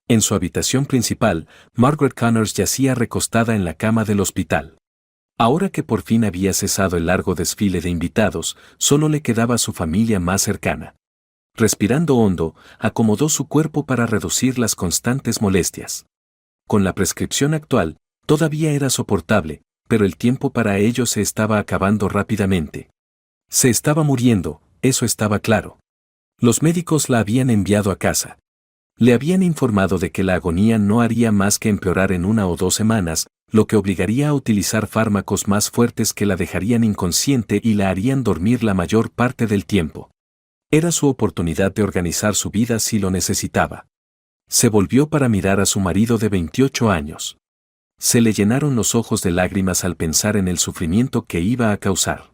En su habitación principal, Margaret Connors yacía recostada en la cama del hospital. Ahora que por fin había cesado el largo desfile de invitados, solo le quedaba su familia más cercana. Respirando hondo, acomodó su cuerpo para reducir las constantes molestias. Con la prescripción actual, todavía era soportable, pero el tiempo para ello se estaba acabando rápidamente. Se estaba muriendo, eso estaba claro. Los médicos la habían enviado a casa. Le habían informado de que la agonía no haría más que empeorar en 1 o 2 semanas, lo que obligaría a utilizar fármacos más fuertes que la dejarían inconsciente y la harían dormir la mayor parte del tiempo. Era su oportunidad de organizar su vida si lo necesitaba. Se volvió para mirar a su marido de 28 años. Se le llenaron los ojos de lágrimas al pensar en el sufrimiento que iba a causar.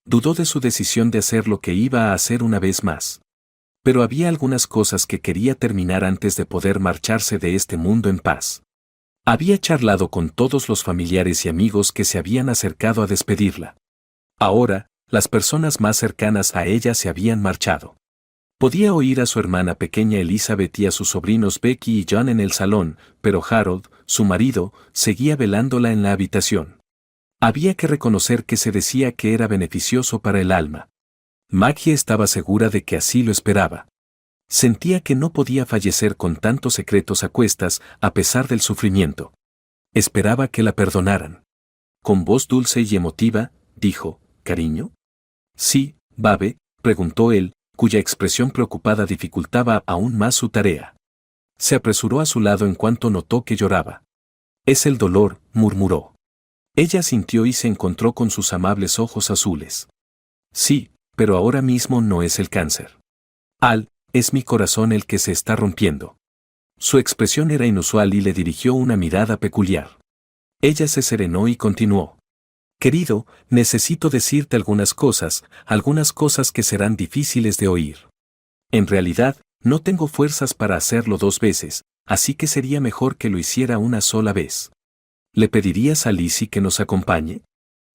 Dudó de su decisión de hacer lo que iba a hacer una vez más. Pero había algunas cosas que quería terminar antes de poder marcharse de este mundo en paz. Había charlado con todos los familiares y amigos que se habían acercado a despedirla. Ahora, las personas más cercanas a ella se habían marchado. Podía oír a su hermana pequeña Elizabeth y a sus sobrinos Becky y John en el salón, pero Harold, su marido, seguía velándola en la habitación. Había que reconocer que se decía que era beneficioso para el alma. Maggie estaba segura de que así lo esperaba. Sentía que no podía fallecer con tantos secretos a cuestas a pesar del sufrimiento. Esperaba que la perdonaran. Con voz dulce y emotiva, dijo, «¿Cariño?» «Sí, Babe», preguntó él, cuya expresión preocupada dificultaba aún más su tarea. Se apresuró a su lado en cuanto notó que lloraba. «Es el dolor», murmuró. Ella sintió y se encontró con sus amables ojos azules. «Sí, pero ahora mismo no es el cáncer. Al, es mi corazón el que se está rompiendo». Su expresión era inusual y le dirigió una mirada peculiar. Ella se serenó y continuó. «Querido, necesito decirte algunas cosas que serán difíciles de oír. En realidad, no tengo fuerzas para hacerlo 2 veces, así que sería mejor que lo hiciera una sola vez. ¿Le pedirías a Lizzie que nos acompañe?»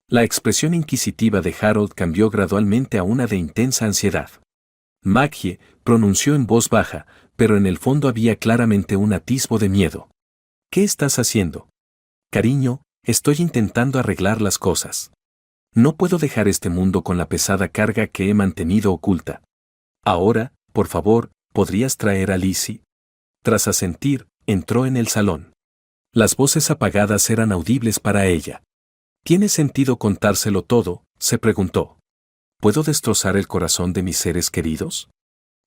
La expresión inquisitiva de Harold cambió gradualmente a una de intensa ansiedad. «Maggie», pronunció en voz baja, pero en el fondo había claramente un atisbo de miedo. «¿Qué estás haciendo?» «Cariño, estoy intentando arreglar las cosas. No puedo dejar este mundo con la pesada carga que he mantenido oculta. Ahora, por favor, ¿podrías traer a Lizzie?» Tras asentir, entró en el salón. Las voces apagadas eran audibles para ella. «¿Tiene sentido contárselo todo?», se preguntó. «¿Puedo destrozar el corazón de mis seres queridos?»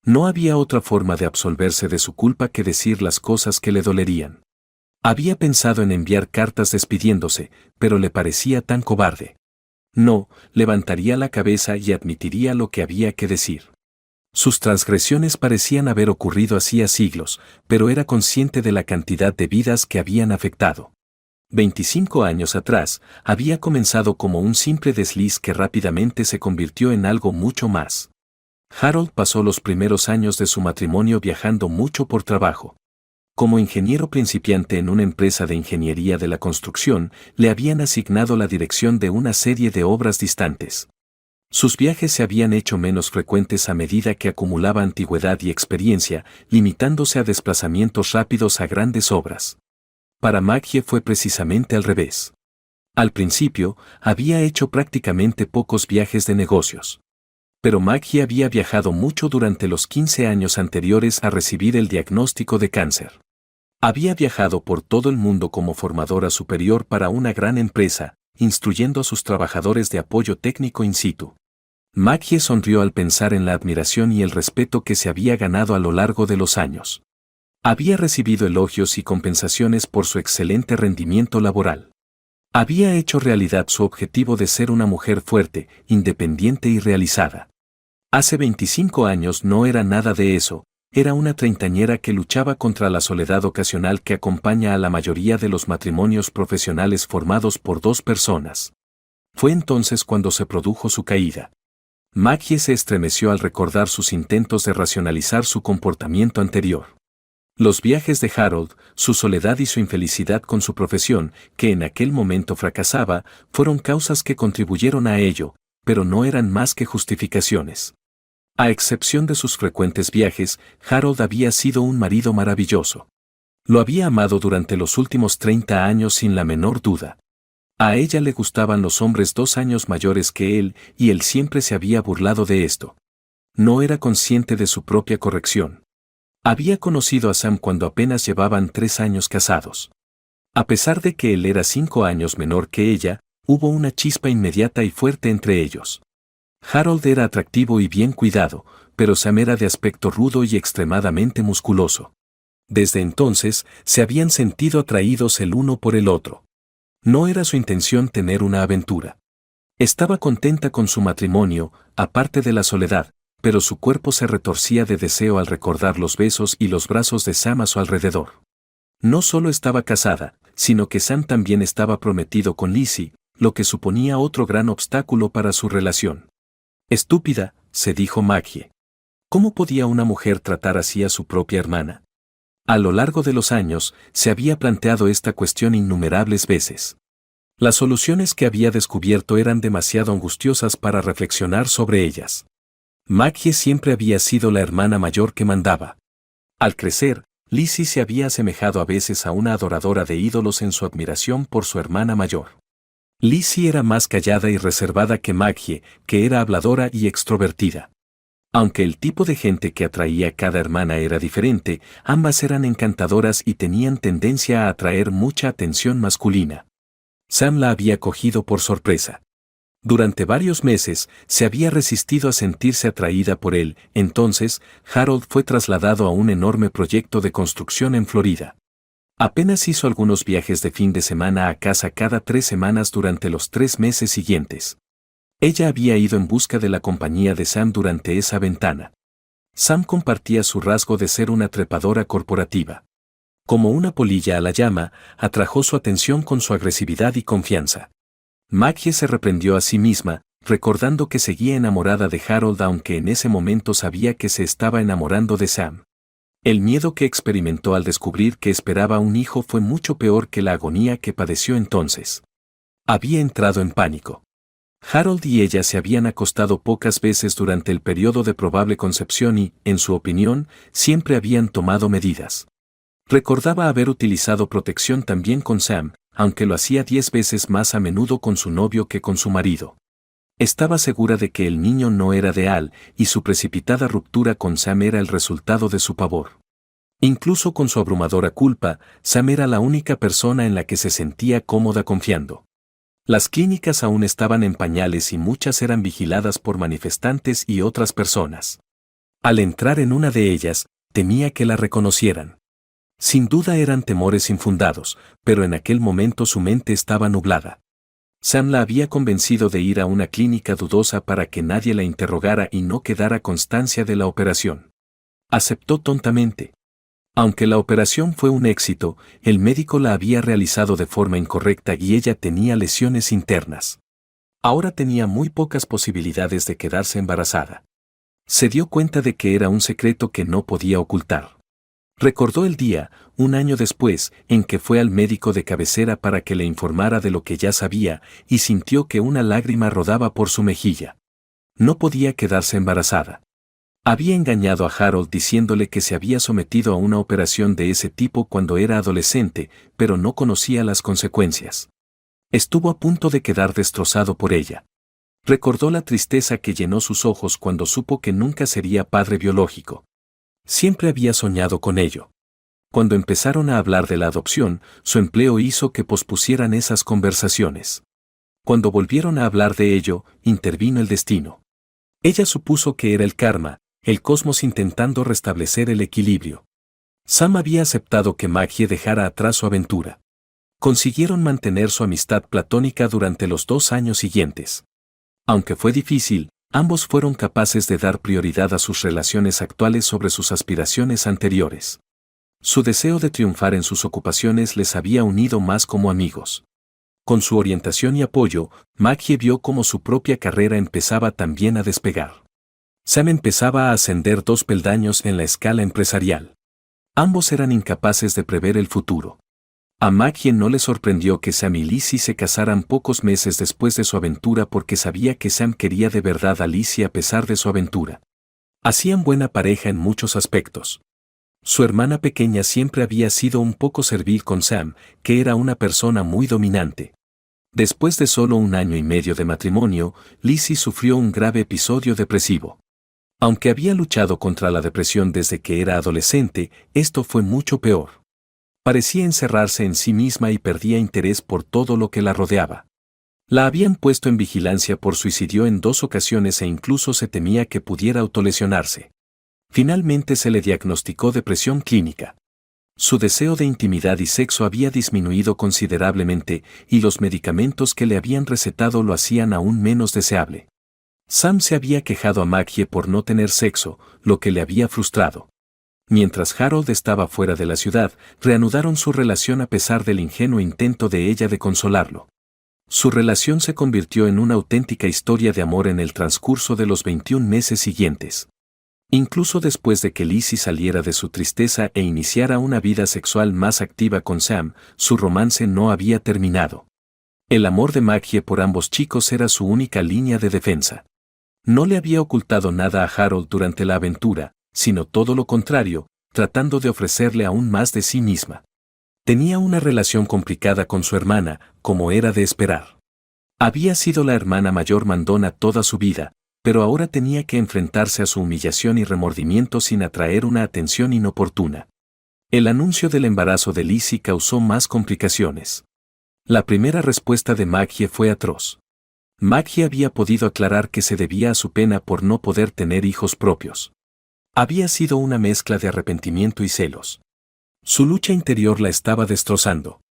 No había otra forma de absolverse de su culpa que decir las cosas que le dolerían. Había pensado en enviar cartas despidiéndose, pero le parecía tan cobarde. No, levantaría la cabeza y admitiría lo que había que decir. Sus transgresiones parecían haber ocurrido hacía siglos, pero era consciente de la cantidad de vidas que habían afectado. 25 años atrás, había comenzado como un simple desliz que rápidamente se convirtió en algo mucho más. Harold pasó los primeros años de su matrimonio viajando mucho por trabajo. Como ingeniero principiante en una empresa de ingeniería de la construcción, le habían asignado la dirección de una serie de obras distantes. Sus viajes se habían hecho menos frecuentes a medida que acumulaba antigüedad y experiencia, limitándose a desplazamientos rápidos a grandes obras. Para Maggie fue precisamente al revés. Al principio, había hecho prácticamente pocos viajes de negocios. Pero Maggie había viajado mucho durante los 15 años anteriores a recibir el diagnóstico de cáncer. Había viajado por todo el mundo como formadora superior para una gran empresa, instruyendo a sus trabajadores de apoyo técnico in situ. Maggie sonrió al pensar en la admiración y el respeto que se había ganado a lo largo de los años. Había recibido elogios y compensaciones por su excelente rendimiento laboral. Había hecho realidad su objetivo de ser una mujer fuerte, independiente y realizada. Hace 25 años no era nada de eso, era una treintañera que luchaba contra la soledad ocasional que acompaña a la mayoría de los matrimonios profesionales formados por 2 personas. Fue entonces cuando se produjo su caída. Maggie se estremeció al recordar sus intentos de racionalizar su comportamiento anterior. Los viajes de Harold, su soledad y su infelicidad con su profesión, que en aquel momento fracasaba, fueron causas que contribuyeron a ello, pero no eran más que justificaciones. A excepción de sus frecuentes viajes, Harold había sido un marido maravilloso. Lo había amado durante los últimos 30 años sin la menor duda. A ella le gustaban los hombres 2 años mayores que él y él siempre se había burlado de esto. No era consciente de su propia corrección. Había conocido a Sam cuando apenas llevaban 3 años casados. A pesar de que él era 5 años menor que ella, hubo una chispa inmediata y fuerte entre ellos. Harold era atractivo y bien cuidado, pero Sam era de aspecto rudo y extremadamente musculoso. Desde entonces, se habían sentido atraídos el uno por el otro. No era su intención tener una aventura. Estaba contenta con su matrimonio, aparte de la soledad, pero su cuerpo se retorcía de deseo al recordar los besos y los brazos de Sam a su alrededor. No solo estaba casada, sino que Sam también estaba prometido con Lizzie, lo que suponía otro gran obstáculo para su relación. Estúpida, se dijo Maggie. ¿Cómo podía una mujer tratar así a su propia hermana? A lo largo de los años, se había planteado esta cuestión innumerables veces. Las soluciones que había descubierto eran demasiado angustiosas para reflexionar sobre ellas. Maggie siempre había sido la hermana mayor que mandaba. Al crecer, Lizzie se había asemejado a veces a una adoradora de ídolos en su admiración por su hermana mayor. Lizzie era más callada y reservada que Maggie, que era habladora y extrovertida. Aunque el tipo de gente que atraía a cada hermana era diferente, ambas eran encantadoras y tenían tendencia a atraer mucha atención masculina. Sam la había cogido por sorpresa. Durante varios meses, se había resistido a sentirse atraída por él, entonces, Harold fue trasladado a un enorme proyecto de construcción en Florida. Apenas hizo algunos viajes de fin de semana a casa cada 3 semanas durante los 3 meses siguientes. Ella había ido en busca de la compañía de Sam durante esa ventana. Sam compartía su rasgo de ser una trepadora corporativa. Como una polilla a la llama, atrajo su atención con su agresividad y confianza. Maggie se reprendió a sí misma, recordando que seguía enamorada de Harold aunque en ese momento sabía que se estaba enamorando de Sam. El miedo que experimentó al descubrir que esperaba un hijo fue mucho peor que la agonía que padeció entonces. Había entrado en pánico. Harold y ella se habían acostado pocas veces durante el periodo de probable concepción y, en su opinión, siempre habían tomado medidas. Recordaba haber utilizado protección también con Sam, aunque lo hacía 10 veces más a menudo con su novio que con su marido. Estaba segura de que el niño no era real y su precipitada ruptura con Sam era el resultado de su pavor. Incluso con su abrumadora culpa, Sam era la única persona en la que se sentía cómoda confiando. Las clínicas aún estaban en pañales y muchas eran vigiladas por manifestantes y otras personas. Al entrar en una de ellas, temía que la reconocieran. Sin duda eran temores infundados, pero en aquel momento su mente estaba nublada. Sam la había convencido de ir a una clínica dudosa para que nadie la interrogara y no quedara constancia de la operación. Aceptó tontamente. Aunque la operación fue un éxito, el médico la había realizado de forma incorrecta y ella tenía lesiones internas. Ahora tenía muy pocas posibilidades de quedarse embarazada. Se dio cuenta de que era un secreto que no podía ocultar. Recordó el día, un año después, en que fue al médico de cabecera para que le informara de lo que ya sabía, y sintió que una lágrima rodaba por su mejilla. No podía quedarse embarazada. Había engañado a Harold diciéndole que se había sometido a una operación de ese tipo cuando era adolescente, pero no conocía las consecuencias. Estuvo a punto de quedar destrozado por ella. Recordó la tristeza que llenó sus ojos cuando supo que nunca sería padre biológico. Siempre había soñado con ello. Cuando empezaron a hablar de la adopción, su empleo hizo que pospusieran esas conversaciones. Cuando volvieron a hablar de ello, intervino el destino. Ella supuso que era el karma, el cosmos intentando restablecer el equilibrio. Sam había aceptado que Maggie dejara atrás su aventura. Consiguieron mantener su amistad platónica durante los 2 años siguientes. Aunque fue difícil, ambos fueron capaces de dar prioridad a sus relaciones actuales sobre sus aspiraciones anteriores. Su deseo de triunfar en sus ocupaciones les había unido más como amigos. Con su orientación y apoyo, Maggie vio cómo su propia carrera empezaba también a despegar. Sam empezaba a ascender 2 peldaños en la escala empresarial. Ambos eran incapaces de prever el futuro. A Maggie no le sorprendió que Sam y Lizzie se casaran pocos meses después de su aventura porque sabía que Sam quería de verdad a Lizzie a pesar de su aventura. Hacían buena pareja en muchos aspectos. Su hermana pequeña siempre había sido un poco servil con Sam, que era una persona muy dominante. Después de solo 1 año y medio de matrimonio, Lizzie sufrió un grave episodio depresivo. Aunque había luchado contra la depresión desde que era adolescente, esto fue mucho peor. Parecía encerrarse en sí misma y perdía interés por todo lo que la rodeaba. La habían puesto en vigilancia por suicidio en 2 ocasiones e incluso se temía que pudiera autolesionarse. Finalmente se le diagnosticó depresión clínica. Su deseo de intimidad y sexo había disminuido considerablemente y los medicamentos que le habían recetado lo hacían aún menos deseable. Sam se había quejado a Maggie por no tener sexo, lo que le había frustrado. Mientras Harold estaba fuera de la ciudad, reanudaron su relación a pesar del ingenuo intento de ella de consolarlo. Su relación se convirtió en una auténtica historia de amor en el transcurso de los 21 meses siguientes. Incluso después de que Lizzie saliera de su tristeza e iniciara una vida sexual más activa con Sam, su romance no había terminado. El amor de Maggie por ambos chicos era su única línea de defensa. No le había ocultado nada a Harold durante la aventura, sino todo lo contrario, tratando de ofrecerle aún más de sí misma. Tenía una relación complicada con su hermana, como era de esperar. Había sido la hermana mayor mandona toda su vida, pero ahora tenía que enfrentarse a su humillación y remordimiento sin atraer una atención inoportuna. El anuncio del embarazo de Lizzie causó más complicaciones. La primera respuesta de Maggie fue atroz. Maggie había podido aclarar que se debía a su pena por no poder tener hijos propios. Había sido una mezcla de arrepentimiento y celos. Su lucha interior la estaba destrozando.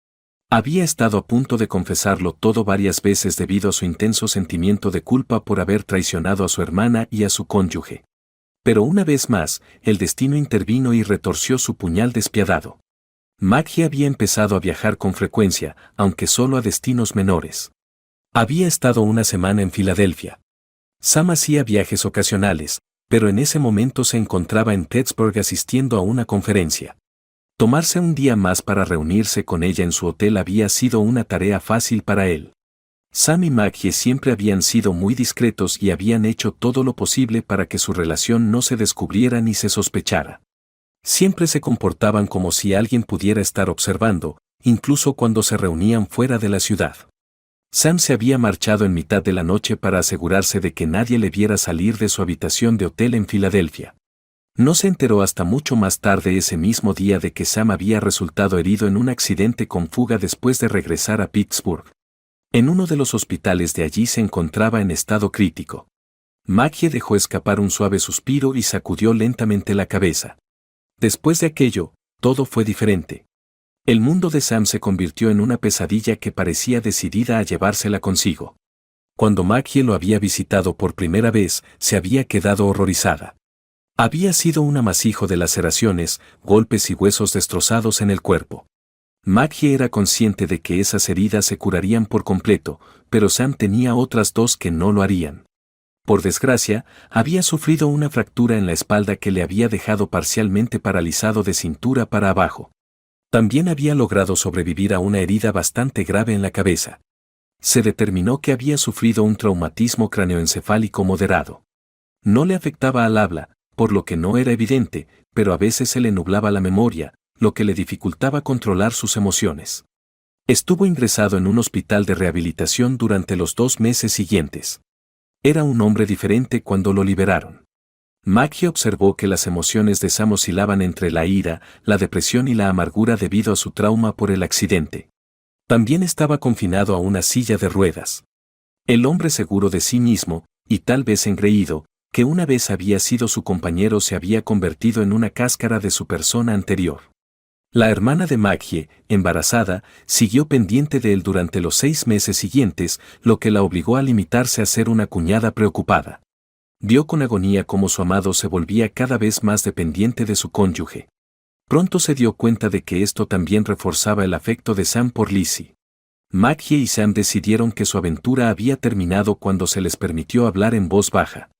Había estado a punto de confesarlo todo varias veces debido a su intenso sentimiento de culpa por haber traicionado a su hermana y a su cónyuge. Pero una vez más, el destino intervino y retorció su puñal despiadado. Maggie había empezado a viajar con frecuencia, aunque solo a destinos menores. Había estado 1 semana en Filadelfia. Sam hacía viajes ocasionales, pero en ese momento se encontraba en Pittsburgh asistiendo a una conferencia. Tomarse un día más para reunirse con ella en su hotel había sido una tarea fácil para él. Sam y Maggie siempre habían sido muy discretos y habían hecho todo lo posible para que su relación no se descubriera ni se sospechara. Siempre se comportaban como si alguien pudiera estar observando, incluso cuando se reunían fuera de la ciudad. Sam se había marchado en mitad de la noche para asegurarse de que nadie le viera salir de su habitación de hotel en Filadelfia. No se enteró hasta mucho más tarde ese mismo día de que Sam había resultado herido en un accidente con fuga después de regresar a Pittsburgh. En uno de los hospitales de allí se encontraba en estado crítico. Maggie dejó escapar un suave suspiro y sacudió lentamente la cabeza. Después de aquello, todo fue diferente. El mundo de Sam se convirtió en una pesadilla que parecía decidida a llevársela consigo. Cuando Maggie lo había visitado por primera vez, se había quedado horrorizada. Había sido un amasijo de laceraciones, golpes y huesos destrozados en el cuerpo. Maggie era consciente de que esas heridas se curarían por completo, pero Sam tenía otras 2 que no lo harían. Por desgracia, había sufrido una fractura en la espalda que le había dejado parcialmente paralizado de cintura para abajo. También había logrado sobrevivir a una herida bastante grave en la cabeza. Se determinó que había sufrido un traumatismo craneoencefálico moderado. No le afectaba al habla, por lo que no era evidente, pero a veces se le nublaba la memoria, lo que le dificultaba controlar sus emociones. Estuvo ingresado en un hospital de rehabilitación durante los 2 meses siguientes. Era un hombre diferente cuando lo liberaron. Maggie observó que las emociones de Sam oscilaban entre la ira, la depresión y la amargura debido a su trauma por el accidente. También estaba confinado a una silla de ruedas. El hombre seguro de sí mismo, y tal vez engreído, que una vez había sido su compañero se había convertido en una cáscara de su persona anterior. La hermana de Maggie, embarazada, siguió pendiente de él durante los 6 meses siguientes, lo que la obligó a limitarse a ser una cuñada preocupada. Vio con agonía cómo su amado se volvía cada vez más dependiente de su cónyuge. Pronto se dio cuenta de que esto también reforzaba el afecto de Sam por Lizzie. Maggie y Sam decidieron que su aventura había terminado cuando se les permitió hablar en voz baja.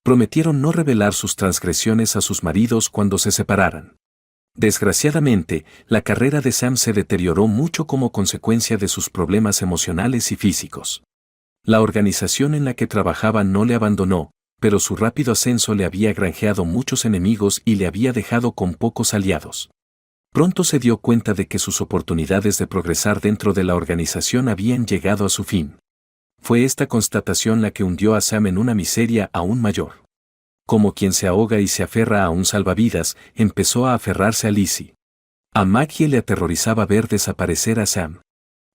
Prometieron no revelar sus transgresiones a sus maridos cuando se separaran. Desgraciadamente, la carrera de Sam se deterioró mucho como consecuencia de sus problemas emocionales y físicos. La organización en la que trabajaba no le abandonó, pero su rápido ascenso le había granjeado muchos enemigos y le había dejado con pocos aliados. Pronto se dio cuenta de que sus oportunidades de progresar dentro de la organización habían llegado a su fin. Fue esta constatación la que hundió a Sam en una miseria aún mayor. Como quien se ahoga y se aferra a un salvavidas, empezó a aferrarse a Lizzie. A Maggie le aterrorizaba ver desaparecer a Sam.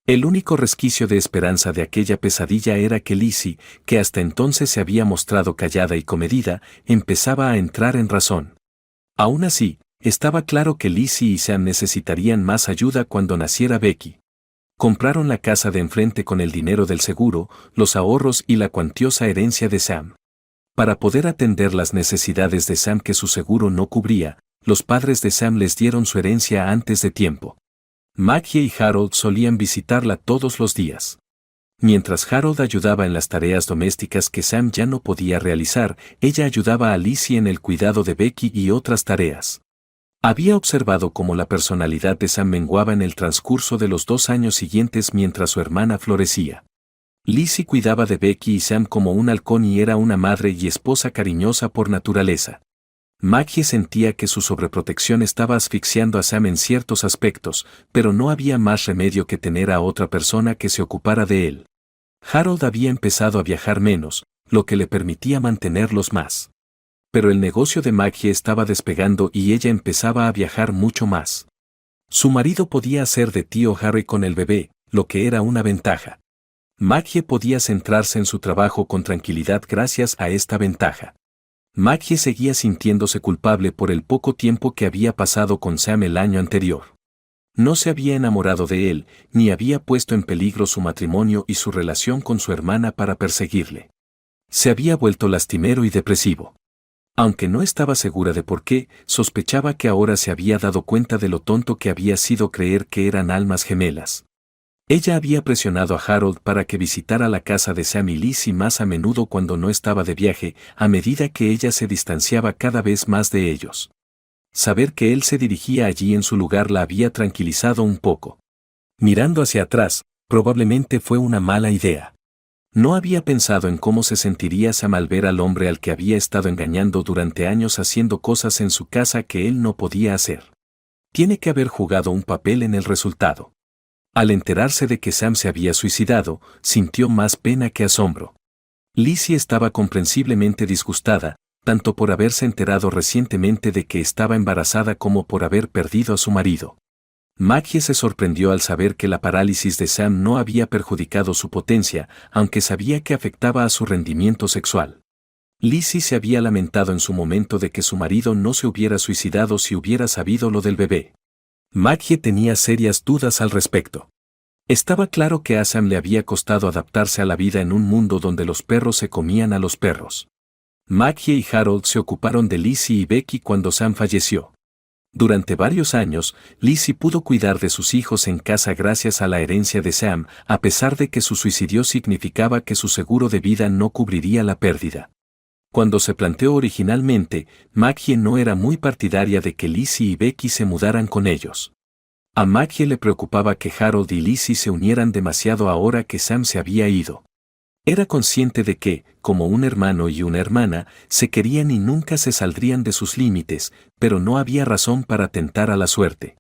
El único resquicio de esperanza de aquella pesadilla era que Lizzie, que hasta entonces se había mostrado callada y comedida, empezaba a entrar en razón. Aún así, estaba claro que Lizzie y Sam necesitarían más ayuda cuando naciera Becky. Compraron la casa de enfrente con el dinero del seguro, los ahorros y la cuantiosa herencia de Sam. Para poder atender las necesidades de Sam que su seguro no cubría, los padres de Sam les dieron su herencia antes de tiempo. Maggie y Harold solían visitarla todos los días. Mientras Harold ayudaba en las tareas domésticas que Sam ya no podía realizar, ella ayudaba a Lizzie en el cuidado de Becky y otras tareas. Había observado cómo la personalidad de Sam menguaba en el transcurso de los 2 años siguientes mientras su hermana florecía. Lizzie cuidaba de Becky y Sam como un halcón y era una madre y esposa cariñosa por naturaleza. Maggie sentía que su sobreprotección estaba asfixiando a Sam en ciertos aspectos, pero no había más remedio que tener a otra persona que se ocupara de él. Harold había empezado a viajar menos, lo que le permitía mantenerlos más. Pero el negocio de Maggie estaba despegando y ella empezaba a viajar mucho más. Su marido podía hacer de tío Harry con el bebé, lo que era una ventaja. Maggie podía centrarse en su trabajo con tranquilidad gracias a esta ventaja. Maggie seguía sintiéndose culpable por el poco tiempo que había pasado con Sam el año anterior. No se había enamorado de él, ni había puesto en peligro su matrimonio y su relación con su hermana para perseguirle. Se había vuelto lastimero y depresivo. Aunque no estaba segura de por qué, sospechaba que ahora se había dado cuenta de lo tonto que había sido creer que eran almas gemelas. Ella había presionado a Harold para que visitara la casa de Sam y Lizzie más a menudo cuando no estaba de viaje, a medida que ella se distanciaba cada vez más de ellos. Saber que él se dirigía allí en su lugar la había tranquilizado un poco. Mirando hacia atrás, probablemente fue una mala idea. No había pensado en cómo se sentiría Sam al ver al hombre al que había estado engañando durante años haciendo cosas en su casa que él no podía hacer. Tiene que haber jugado un papel en el resultado. Al enterarse de que Sam se había suicidado, sintió más pena que asombro. Lizzie estaba comprensiblemente disgustada, tanto por haberse enterado recientemente de que estaba embarazada como por haber perdido a su marido. Maggie se sorprendió al saber que la parálisis de Sam no había perjudicado su potencia, aunque sabía que afectaba a su rendimiento sexual. Lizzie se había lamentado en su momento de que su marido no se hubiera suicidado si hubiera sabido lo del bebé. Maggie tenía serias dudas al respecto. Estaba claro que a Sam le había costado adaptarse a la vida en un mundo donde los perros se comían a los perros. Maggie y Harold se ocuparon de Lizzie y Becky cuando Sam falleció. Durante varios años, Lizzie pudo cuidar de sus hijos en casa gracias a la herencia de Sam, a pesar de que su suicidio significaba que su seguro de vida no cubriría la pérdida. Cuando se planteó originalmente, Maggie no era muy partidaria de que Lizzie y Becky se mudaran con ellos. A Maggie le preocupaba que Harold y Lizzie se unieran demasiado ahora que Sam se había ido. Era consciente de que, como un hermano y una hermana, se querían y nunca se saldrían de sus límites, pero no había razón para tentar a la suerte.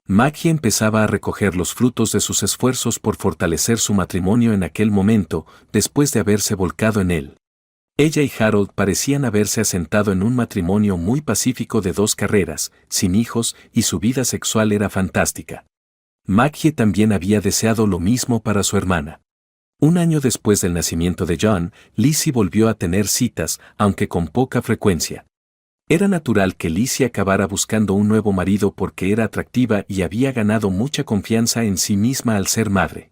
Maggie empezaba a recoger los frutos de sus esfuerzos por fortalecer su matrimonio en aquel momento, después de haberse volcado en él. Ella y Harold parecían haberse asentado en un matrimonio muy pacífico de 2 carreras, sin hijos, y su vida sexual era fantástica. Maggie también había deseado lo mismo para su hermana. Un año después del nacimiento de John, Lizzie volvió a tener citas, aunque con poca frecuencia. Era natural que Lizzie acabara buscando un nuevo marido porque era atractiva y había ganado mucha confianza en sí misma al ser madre.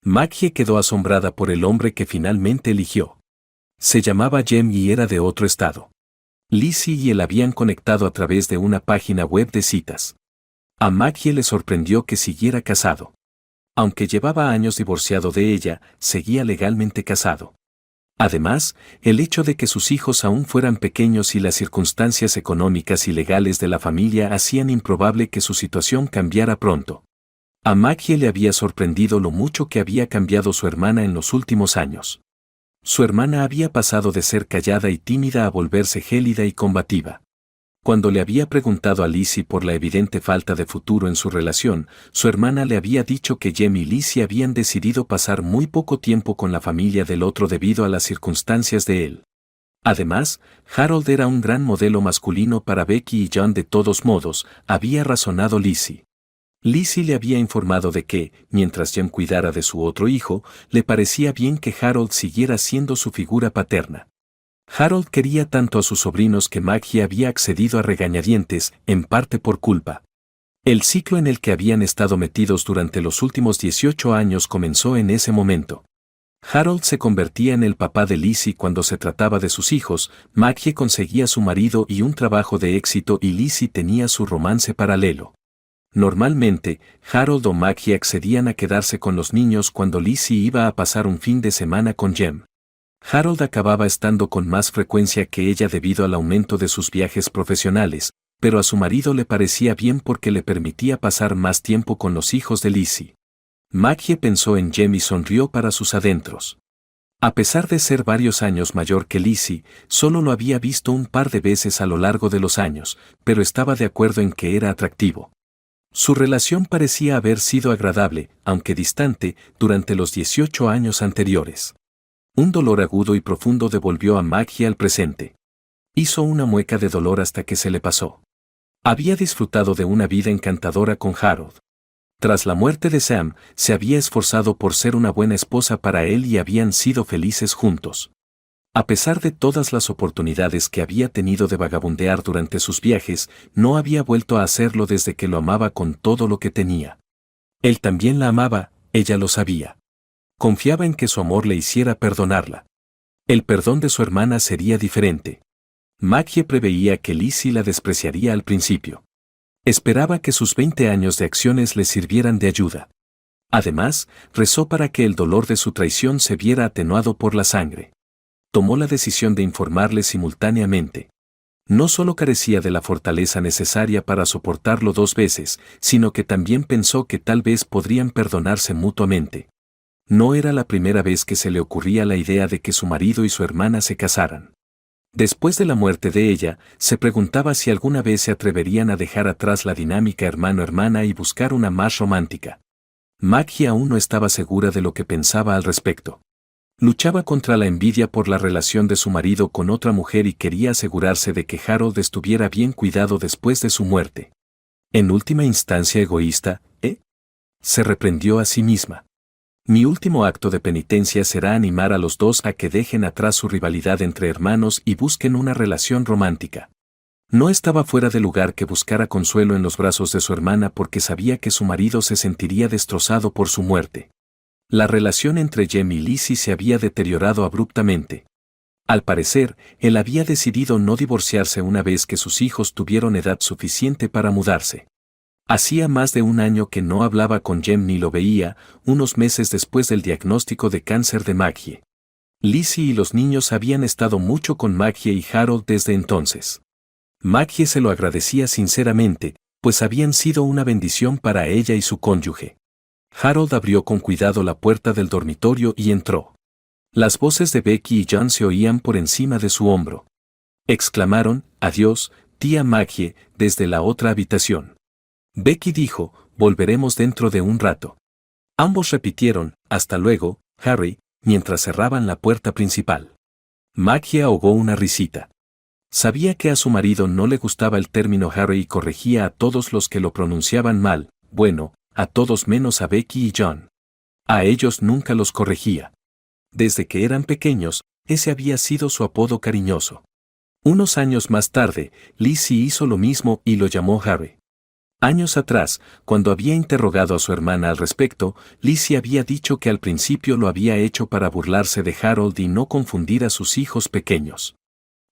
Maggie quedó asombrada por el hombre que finalmente eligió. Se llamaba Jem y era de otro estado. Lizzie y él habían conectado a través de una página web de citas. A Maggie le sorprendió que siguiera casado. Aunque llevaba años divorciado de ella, seguía legalmente casado. Además, el hecho de que sus hijos aún fueran pequeños y las circunstancias económicas y legales de la familia hacían improbable que su situación cambiara pronto. A Maggie le había sorprendido lo mucho que había cambiado su hermana en los últimos años. Su hermana había pasado de ser callada y tímida a volverse gélida y combativa. Cuando le había preguntado a Lizzie por la evidente falta de futuro en su relación, su hermana le había dicho que Jem y Lizzie habían decidido pasar muy poco tiempo con la familia del otro debido a las circunstancias de él. Además, Harold era un gran modelo masculino para Becky y John. De todos modos, había razonado Lizzie. Lizzie le había informado de que, mientras Jem cuidara de su otro hijo, le parecía bien que Harold siguiera siendo su figura paterna. Harold quería tanto a sus sobrinos que Maggie había accedido a regañadientes, en parte por culpa. El ciclo en el que habían estado metidos durante los últimos 18 años comenzó en ese momento. Harold se convertía en el papá de Lizzie cuando se trataba de sus hijos, Maggie conseguía su marido y un trabajo de éxito y Lizzie tenía su romance paralelo. Normalmente, Harold o Maggie accedían a quedarse con los niños cuando Lizzie iba a pasar un fin de semana con Jem. Harold acababa estando con más frecuencia que ella debido al aumento de sus viajes profesionales, pero a su marido le parecía bien porque le permitía pasar más tiempo con los hijos de Lizzie. Maggie pensó en Jem y sonrió para sus adentros. A pesar de ser varios años mayor que Lizzie, solo lo había visto un par de veces a lo largo de los años, pero estaba de acuerdo en que era atractivo. Su relación parecía haber sido agradable, aunque distante, durante los 18 años anteriores. Un dolor agudo y profundo devolvió a Maggie al presente. Hizo una mueca de dolor hasta que se le pasó. Había disfrutado de una vida encantadora con Harold. Tras la muerte de Sam, se había esforzado por ser una buena esposa para él y habían sido felices juntos. A pesar de todas las oportunidades que había tenido de vagabundear durante sus viajes, no había vuelto a hacerlo desde que lo amaba con todo lo que tenía. Él también la amaba, ella lo sabía. Confiaba en que su amor le hiciera perdonarla. El perdón de su hermana sería diferente. Maggie preveía que Lizzie la despreciaría al principio. Esperaba que sus 20 años de acciones le sirvieran de ayuda. Además, rezó para que el dolor de su traición se viera atenuado por la sangre. Tomó la decisión de informarle simultáneamente. No solo carecía de la fortaleza necesaria para soportarlo 2 veces, sino que también pensó que tal vez podrían perdonarse mutuamente. No era la primera vez que se le ocurría la idea de que su marido y su hermana se casaran. Después de la muerte de ella, se preguntaba si alguna vez se atreverían a dejar atrás la dinámica hermano-hermana y buscar una más romántica. Maggie aún no estaba segura de lo que pensaba al respecto. Luchaba contra la envidia por la relación de su marido con otra mujer y quería asegurarse de que Harold estuviera bien cuidado después de su muerte. En última instancia egoísta, se reprendió a sí misma. Mi último acto de penitencia será animar a los dos a que dejen atrás su rivalidad entre hermanos y busquen una relación romántica. No estaba fuera de lugar que buscara consuelo en los brazos de su hermana porque sabía que su marido se sentiría destrozado por su muerte. La relación entre Jem y Lizzie se había deteriorado abruptamente. Al parecer, él había decidido no divorciarse una vez que sus hijos tuvieron edad suficiente para mudarse. Hacía más de un año que no hablaba con Jem ni lo veía, unos meses después del diagnóstico de cáncer de Maggie. Lizzie y los niños habían estado mucho con Maggie y Harold desde entonces. Maggie se lo agradecía sinceramente, pues habían sido una bendición para ella y su cónyuge. Harold abrió con cuidado la puerta del dormitorio y entró. Las voces de Becky y John se oían por encima de su hombro. Exclamaron, «Adiós, tía Maggie», desde la otra habitación. Becky dijo, «Volveremos dentro de un rato». Ambos repitieron, «Hasta luego, Harry», mientras cerraban la puerta principal. Maggie ahogó una risita. Sabía que a su marido no le gustaba el término Harry y corregía a todos los que lo pronunciaban mal, bueno, a todos menos a Becky y John. A ellos nunca los corregía. Desde que eran pequeños, ese había sido su apodo cariñoso. Unos años más tarde, Lizzie hizo lo mismo y lo llamó Harry. Años atrás, cuando había interrogado a su hermana al respecto, Lizzie había dicho que al principio lo había hecho para burlarse de Harold y no confundir a sus hijos pequeños.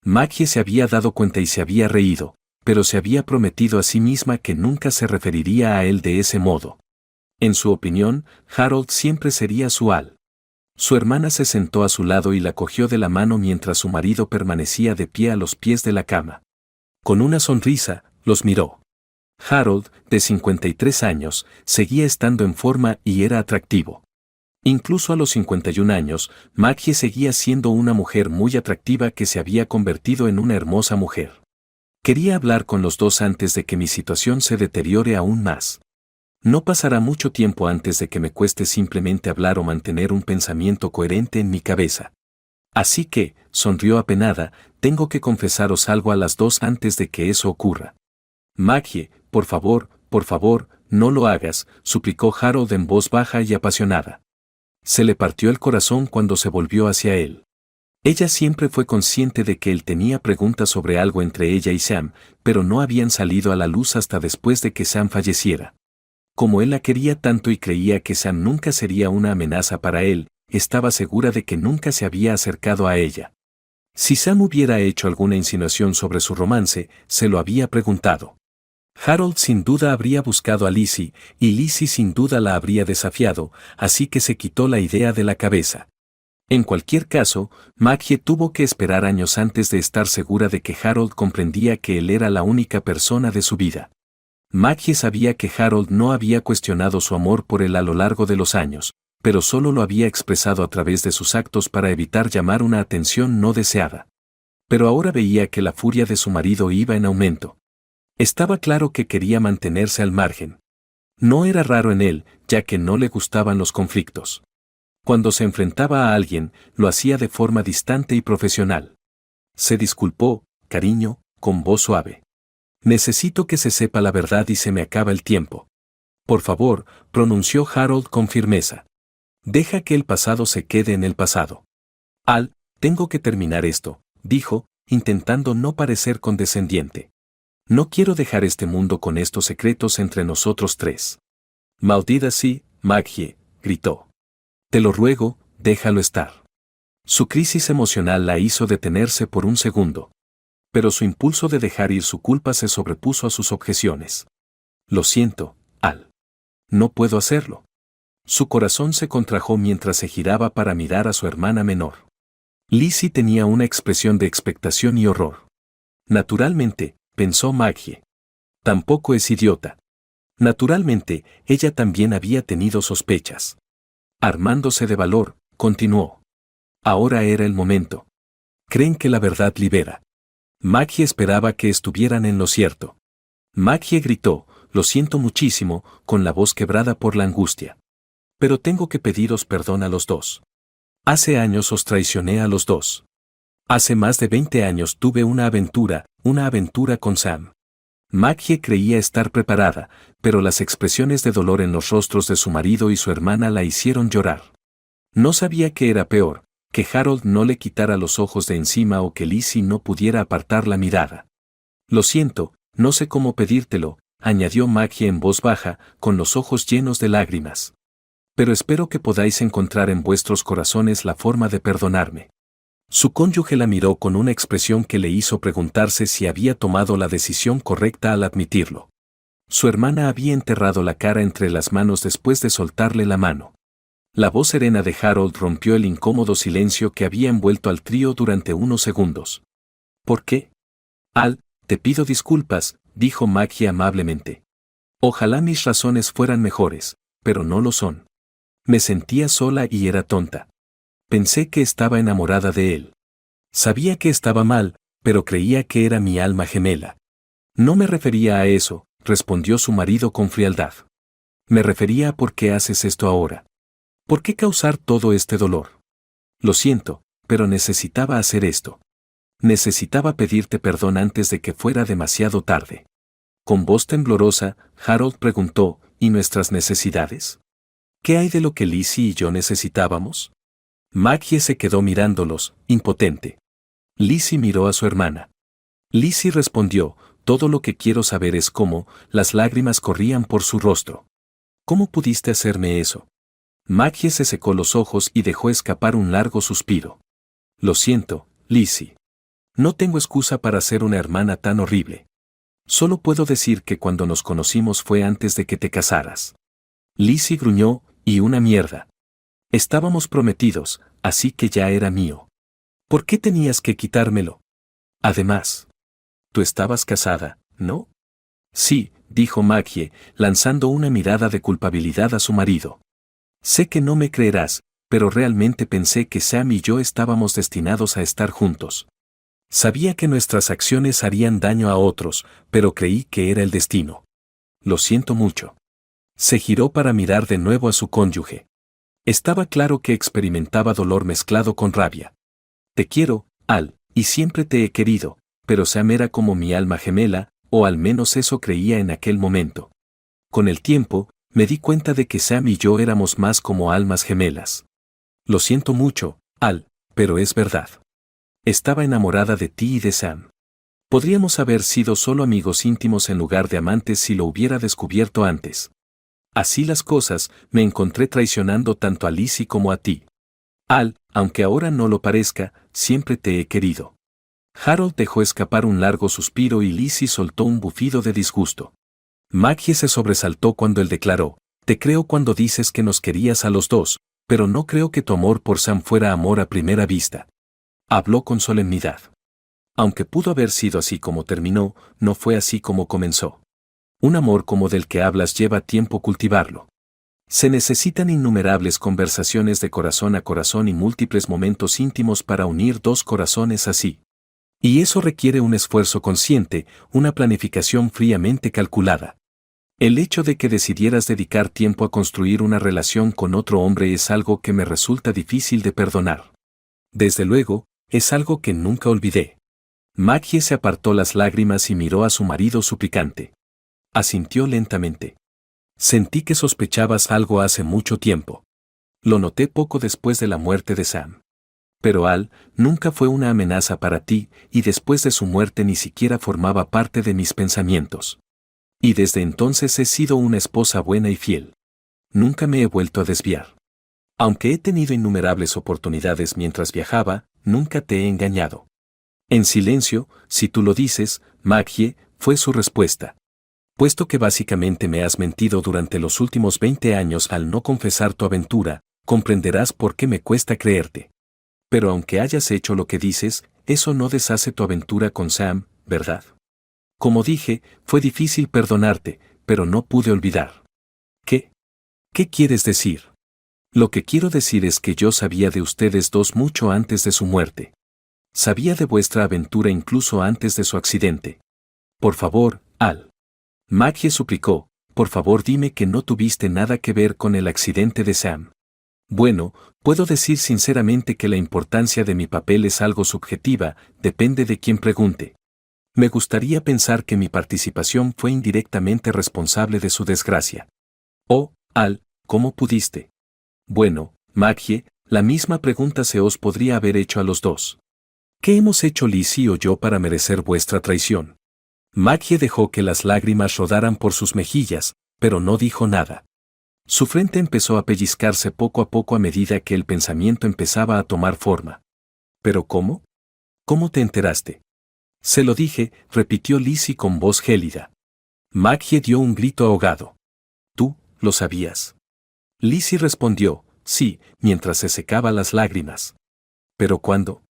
Maggie se había dado cuenta y se había reído, pero se había prometido a sí misma que nunca se referiría a él de ese modo. En su opinión, Harold siempre sería su Al. Su hermana se sentó a su lado y la cogió de la mano mientras su marido permanecía de pie a los pies de la cama. Con una sonrisa, los miró. Harold, de 53 años, seguía estando en forma y era atractivo. Incluso a los 51 años, Maggie seguía siendo una mujer muy atractiva que se había convertido en una hermosa mujer. Quería hablar con los dos antes de que mi situación se deteriore aún más. No pasará mucho tiempo antes de que me cueste simplemente hablar o mantener un pensamiento coherente en mi cabeza. Así que, sonrió apenada, tengo que confesaros algo a las dos antes de que eso ocurra. Maggie, por favor, no lo hagas, suplicó Harold en voz baja y apasionada. Se le partió el corazón cuando se volvió hacia él. Ella siempre fue consciente de que él tenía preguntas sobre algo entre ella y Sam, pero no habían salido a la luz hasta después de que Sam falleciera. Como él la quería tanto y creía que Sam nunca sería una amenaza para él, estaba segura de que nunca se había acercado a ella. Si Sam hubiera hecho alguna insinuación sobre su romance, se lo había preguntado. Harold sin duda habría buscado a Lizzie, y Lizzie sin duda la habría desafiado, así que se quitó la idea de la cabeza. En cualquier caso, Maggie tuvo que esperar años antes de estar segura de que Harold comprendía que él era la única persona de su vida. Maggie sabía que Harold no había cuestionado su amor por él a lo largo de los años, pero solo lo había expresado a través de sus actos para evitar llamar una atención no deseada. Pero ahora veía que la furia de su marido iba en aumento. Estaba claro que quería mantenerse al margen. No era raro en él, ya que no le gustaban los conflictos. Cuando se enfrentaba a alguien, lo hacía de forma distante y profesional. Se disculpó, cariño, con voz suave. Necesito que se sepa la verdad y se me acaba el tiempo. Por favor, pronunció Harold con firmeza. Deja que el pasado se quede en el pasado. Tengo que terminar esto, dijo, intentando no parecer condescendiente. No quiero dejar este mundo con estos secretos entre nosotros tres. Maldita sí, Maggie, gritó. Te lo ruego, déjalo estar. Su crisis emocional la hizo detenerse por un segundo. Pero su impulso de dejar ir su culpa se sobrepuso a sus objeciones. Lo siento, Al. No puedo hacerlo. Su corazón se contrajo mientras se giraba para mirar a su hermana menor. Lizzie tenía una expresión de expectación y horror. Naturalmente, pensó Maggie. Tampoco es idiota. Naturalmente, ella también había tenido sospechas. Armándose de valor, continuó. Ahora era el momento. Creen que la verdad libera. Maggie esperaba que estuvieran en lo cierto. Maggie gritó, lo siento muchísimo, con la voz quebrada por la angustia. Pero tengo que pediros perdón a los dos. Hace años os traicioné a los dos. Hace más de 20 años tuve una aventura con Sam. Maggie creía estar preparada, pero las expresiones de dolor en los rostros de su marido y su hermana la hicieron llorar. No sabía qué era peor, que Harold no le quitara los ojos de encima o que Lizzie no pudiera apartar la mirada. Lo siento, no sé cómo pedírtelo, añadió Maggie en voz baja, con los ojos llenos de lágrimas. Pero espero que podáis encontrar en vuestros corazones la forma de perdonarme. Su cónyuge la miró con una expresión que le hizo preguntarse si había tomado la decisión correcta al admitirlo. Su hermana había enterrado la cara entre las manos después de soltarle la mano. La voz serena de Harold rompió el incómodo silencio que había envuelto al trío durante unos segundos. ¿Por qué? Te pido disculpas, dijo Maggie amablemente. Ojalá mis razones fueran mejores, pero no lo son. Me sentía sola y era tonta. Pensé que estaba enamorada de él. Sabía que estaba mal, pero creía que era mi alma gemela. No me refería a eso, respondió su marido con frialdad. Me refería a por qué haces esto ahora. ¿Por qué causar todo este dolor? Lo siento, pero necesitaba hacer esto. Necesitaba pedirte perdón antes de que fuera demasiado tarde. Con voz temblorosa, Harold preguntó, ¿y nuestras necesidades? ¿Qué hay de lo que Lizzie y yo necesitábamos? Maggie se quedó mirándolos, impotente. Lizzie miró a su hermana. Lizzie respondió, todo lo que quiero saber es cómo, las lágrimas corrían por su rostro. ¿Cómo pudiste hacerme eso? Maggie se secó los ojos y dejó escapar un largo suspiro. Lo siento, Lizzie. No tengo excusa para ser una hermana tan horrible. Solo puedo decir que cuando nos conocimos fue antes de que te casaras. Lizzie gruñó, y una mierda. Estábamos prometidos, así que ya era mío. ¿Por qué tenías que quitármelo? Además, tú estabas casada, ¿no? Sí, dijo Maggie, lanzando una mirada de culpabilidad a su marido. Sé que no me creerás, pero realmente pensé que Sam y yo estábamos destinados a estar juntos. Sabía que nuestras acciones harían daño a otros, pero creí que era el destino. Lo siento mucho. Se giró para mirar de nuevo a su cónyuge. Estaba claro que experimentaba dolor mezclado con rabia. Te quiero, Al, y siempre te he querido, pero Sam era como mi alma gemela, o al menos eso creía en aquel momento. Con el tiempo, me di cuenta de que Sam y yo éramos más como almas gemelas. Lo siento mucho, Al, pero es verdad. Estaba enamorada de ti y de Sam. Podríamos haber sido solo amigos íntimos en lugar de amantes si lo hubiera descubierto antes. Así las cosas, me encontré traicionando tanto a Lizzie como a ti. Al, aunque ahora no lo parezca, siempre te he querido. Harold dejó escapar un largo suspiro y Lizzie soltó un bufido de disgusto. Maggie se sobresaltó cuando él declaró, te creo cuando dices que nos querías a los dos, pero no creo que tu amor por Sam fuera amor a primera vista. Habló con solemnidad. Aunque pudo haber sido así como terminó, no fue así como comenzó. Un amor como del que hablas lleva tiempo cultivarlo. Se necesitan innumerables conversaciones de corazón a corazón y múltiples momentos íntimos para unir dos corazones así. Y eso requiere un esfuerzo consciente, una planificación fríamente calculada. El hecho de que decidieras dedicar tiempo a construir una relación con otro hombre es algo que me resulta difícil de perdonar. Desde luego, es algo que nunca olvidé. Maggie se apartó las lágrimas y miró a su marido suplicante. Asintió lentamente. Sentí que sospechabas algo hace mucho tiempo. Lo noté poco después de la muerte de Sam. Pero Al nunca fue una amenaza para ti, y después de su muerte ni siquiera formaba parte de mis pensamientos. Y desde entonces he sido una esposa buena y fiel. Nunca me he vuelto a desviar. Aunque he tenido innumerables oportunidades mientras viajaba, nunca te he engañado. En silencio, si tú lo dices, Maggie, fue su respuesta. Puesto que básicamente me has mentido durante los últimos 20 años al no confesar tu aventura, comprenderás por qué me cuesta creerte. Pero aunque hayas hecho lo que dices, eso no deshace tu aventura con Sam, ¿verdad? Como dije, fue difícil perdonarte, pero no pude olvidar. ¿Qué? ¿Qué quieres decir? Lo que quiero decir es que yo sabía de ustedes dos mucho antes de su muerte. Sabía de vuestra aventura incluso antes de su accidente. Por favor, Al. Maggie suplicó, por favor dime que no tuviste nada que ver con el accidente de Sam. Bueno, puedo decir sinceramente que la importancia de mi papel es algo subjetiva, depende de quien pregunte. Me gustaría pensar que mi participación fue indirectamente responsable de su desgracia. Oh, Al, ¿cómo pudiste? Bueno, Maggie, la misma pregunta se os podría haber hecho a los dos. ¿Qué hemos hecho Lizzie o yo para merecer vuestra traición? Maggie dejó que las lágrimas rodaran por sus mejillas, pero no dijo nada. Su frente empezó a pellizcarse poco a poco a medida que el pensamiento empezaba a tomar forma. ¿Pero cómo? ¿Cómo te enteraste? Se lo dije, repitió Lizzie con voz gélida. Maggie dio un grito ahogado. ¿Tú, lo sabías? Lizzie respondió, sí, mientras se secaba las lágrimas. ¿Pero cuándo?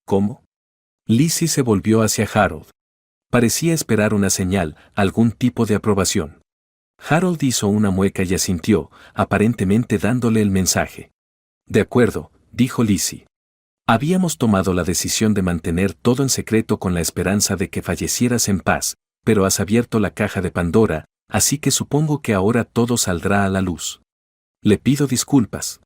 ¿Cómo? Lizzie se volvió hacia Harold. Parecía esperar una señal, algún tipo de aprobación. Harold hizo una mueca y asintió, aparentemente dándole el mensaje. De acuerdo, dijo Lizzie. Habíamos tomado la decisión de mantener todo en secreto con la esperanza de que fallecieras en paz, pero has abierto la caja de Pandora, así que supongo que ahora todo saldrá a la luz. Le pido disculpas.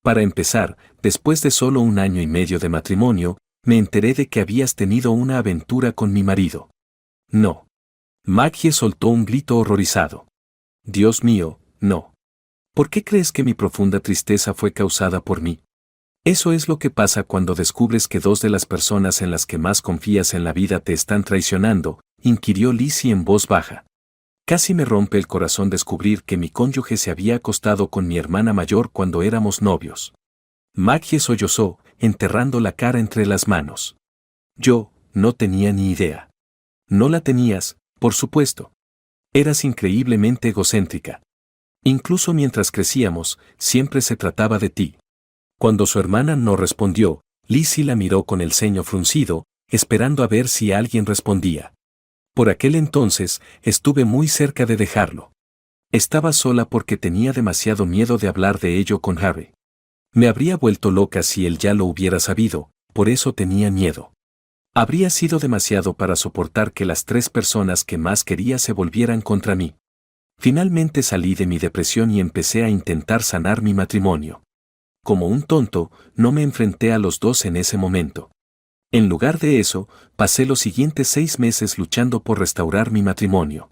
Para empezar, después de solo 1 año y medio de matrimonio, me enteré de que habías tenido una aventura con mi marido. No. Maggie soltó un grito horrorizado. Dios mío, no. ¿Por qué crees que mi profunda tristeza fue causada por mí? Eso es lo que pasa cuando descubres que 2 de las personas en las que más confías en la vida te están traicionando, inquirió Lizzie en voz baja. Casi me rompe el corazón descubrir que mi cónyuge se había acostado con mi hermana mayor cuando éramos novios. Maggie sollozó, enterrando la cara entre las manos. Yo, no tenía ni idea. No la tenías, por supuesto. Eras increíblemente egocéntrica. Incluso mientras crecíamos, siempre se trataba de ti. Cuando su hermana no respondió, Lizzie la miró con el ceño fruncido, esperando a ver si alguien respondía. Por aquel entonces, estuve muy cerca de dejarlo. Estaba sola porque tenía demasiado miedo de hablar de ello con Harry. Me habría vuelto loca si él ya lo hubiera sabido, por eso tenía miedo. Habría sido demasiado para soportar que las 3 personas que más quería se volvieran contra mí. Finalmente salí de mi depresión y empecé a intentar sanar mi matrimonio. Como un tonto, no me enfrenté a los dos en ese momento. En lugar de eso, pasé los siguientes 6 meses luchando por restaurar mi matrimonio.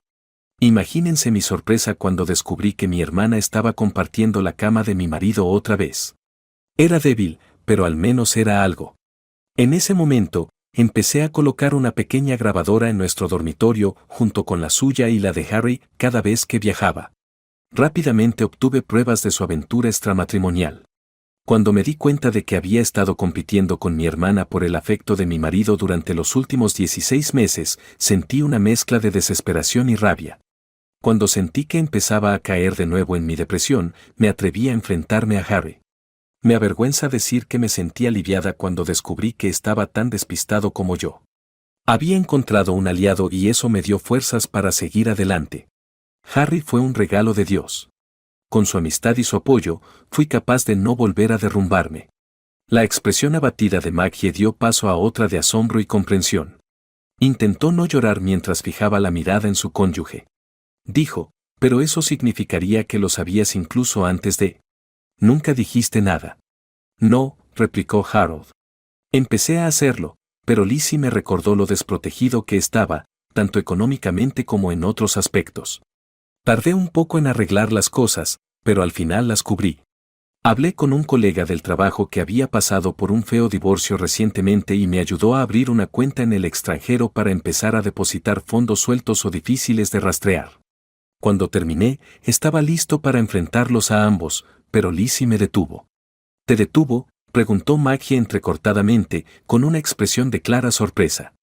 Imagínense mi sorpresa cuando descubrí que mi hermana estaba compartiendo la cama de mi marido otra vez. Era débil, pero al menos era algo. En ese momento, empecé a colocar una pequeña grabadora en nuestro dormitorio, junto con la suya y la de Harry, cada vez que viajaba. Rápidamente obtuve pruebas de su aventura extramatrimonial. Cuando me di cuenta de que había estado compitiendo con mi hermana por el afecto de mi marido durante los últimos 16 meses, sentí una mezcla de desesperación y rabia. Cuando sentí que empezaba a caer de nuevo en mi depresión, me atreví a enfrentarme a Harry. Me avergüenza decir que me sentí aliviada cuando descubrí que estaba tan despistado como yo. Había encontrado un aliado y eso me dio fuerzas para seguir adelante. Harry fue un regalo de Dios. Con su amistad y su apoyo, fui capaz de no volver a derrumbarme. La expresión abatida de Maggie dio paso a otra de asombro y comprensión. Intentó no llorar mientras fijaba la mirada en su cónyuge. Dijo, pero eso significaría que lo sabías incluso antes de... Nunca dijiste nada. No, replicó Harold. Empecé a hacerlo, pero Lizzie me recordó lo desprotegido que estaba, tanto económicamente como en otros aspectos. Tardé un poco en arreglar las cosas, pero al final las cubrí. Hablé con un colega del trabajo que había pasado por un feo divorcio recientemente y me ayudó a abrir una cuenta en el extranjero para empezar a depositar fondos sueltos o difíciles de rastrear. Cuando terminé, estaba listo para enfrentarlos a ambos, pero Lizzie me detuvo. ¿Te detuvo?, preguntó Maggie entrecortadamente, con una expresión de clara sorpresa.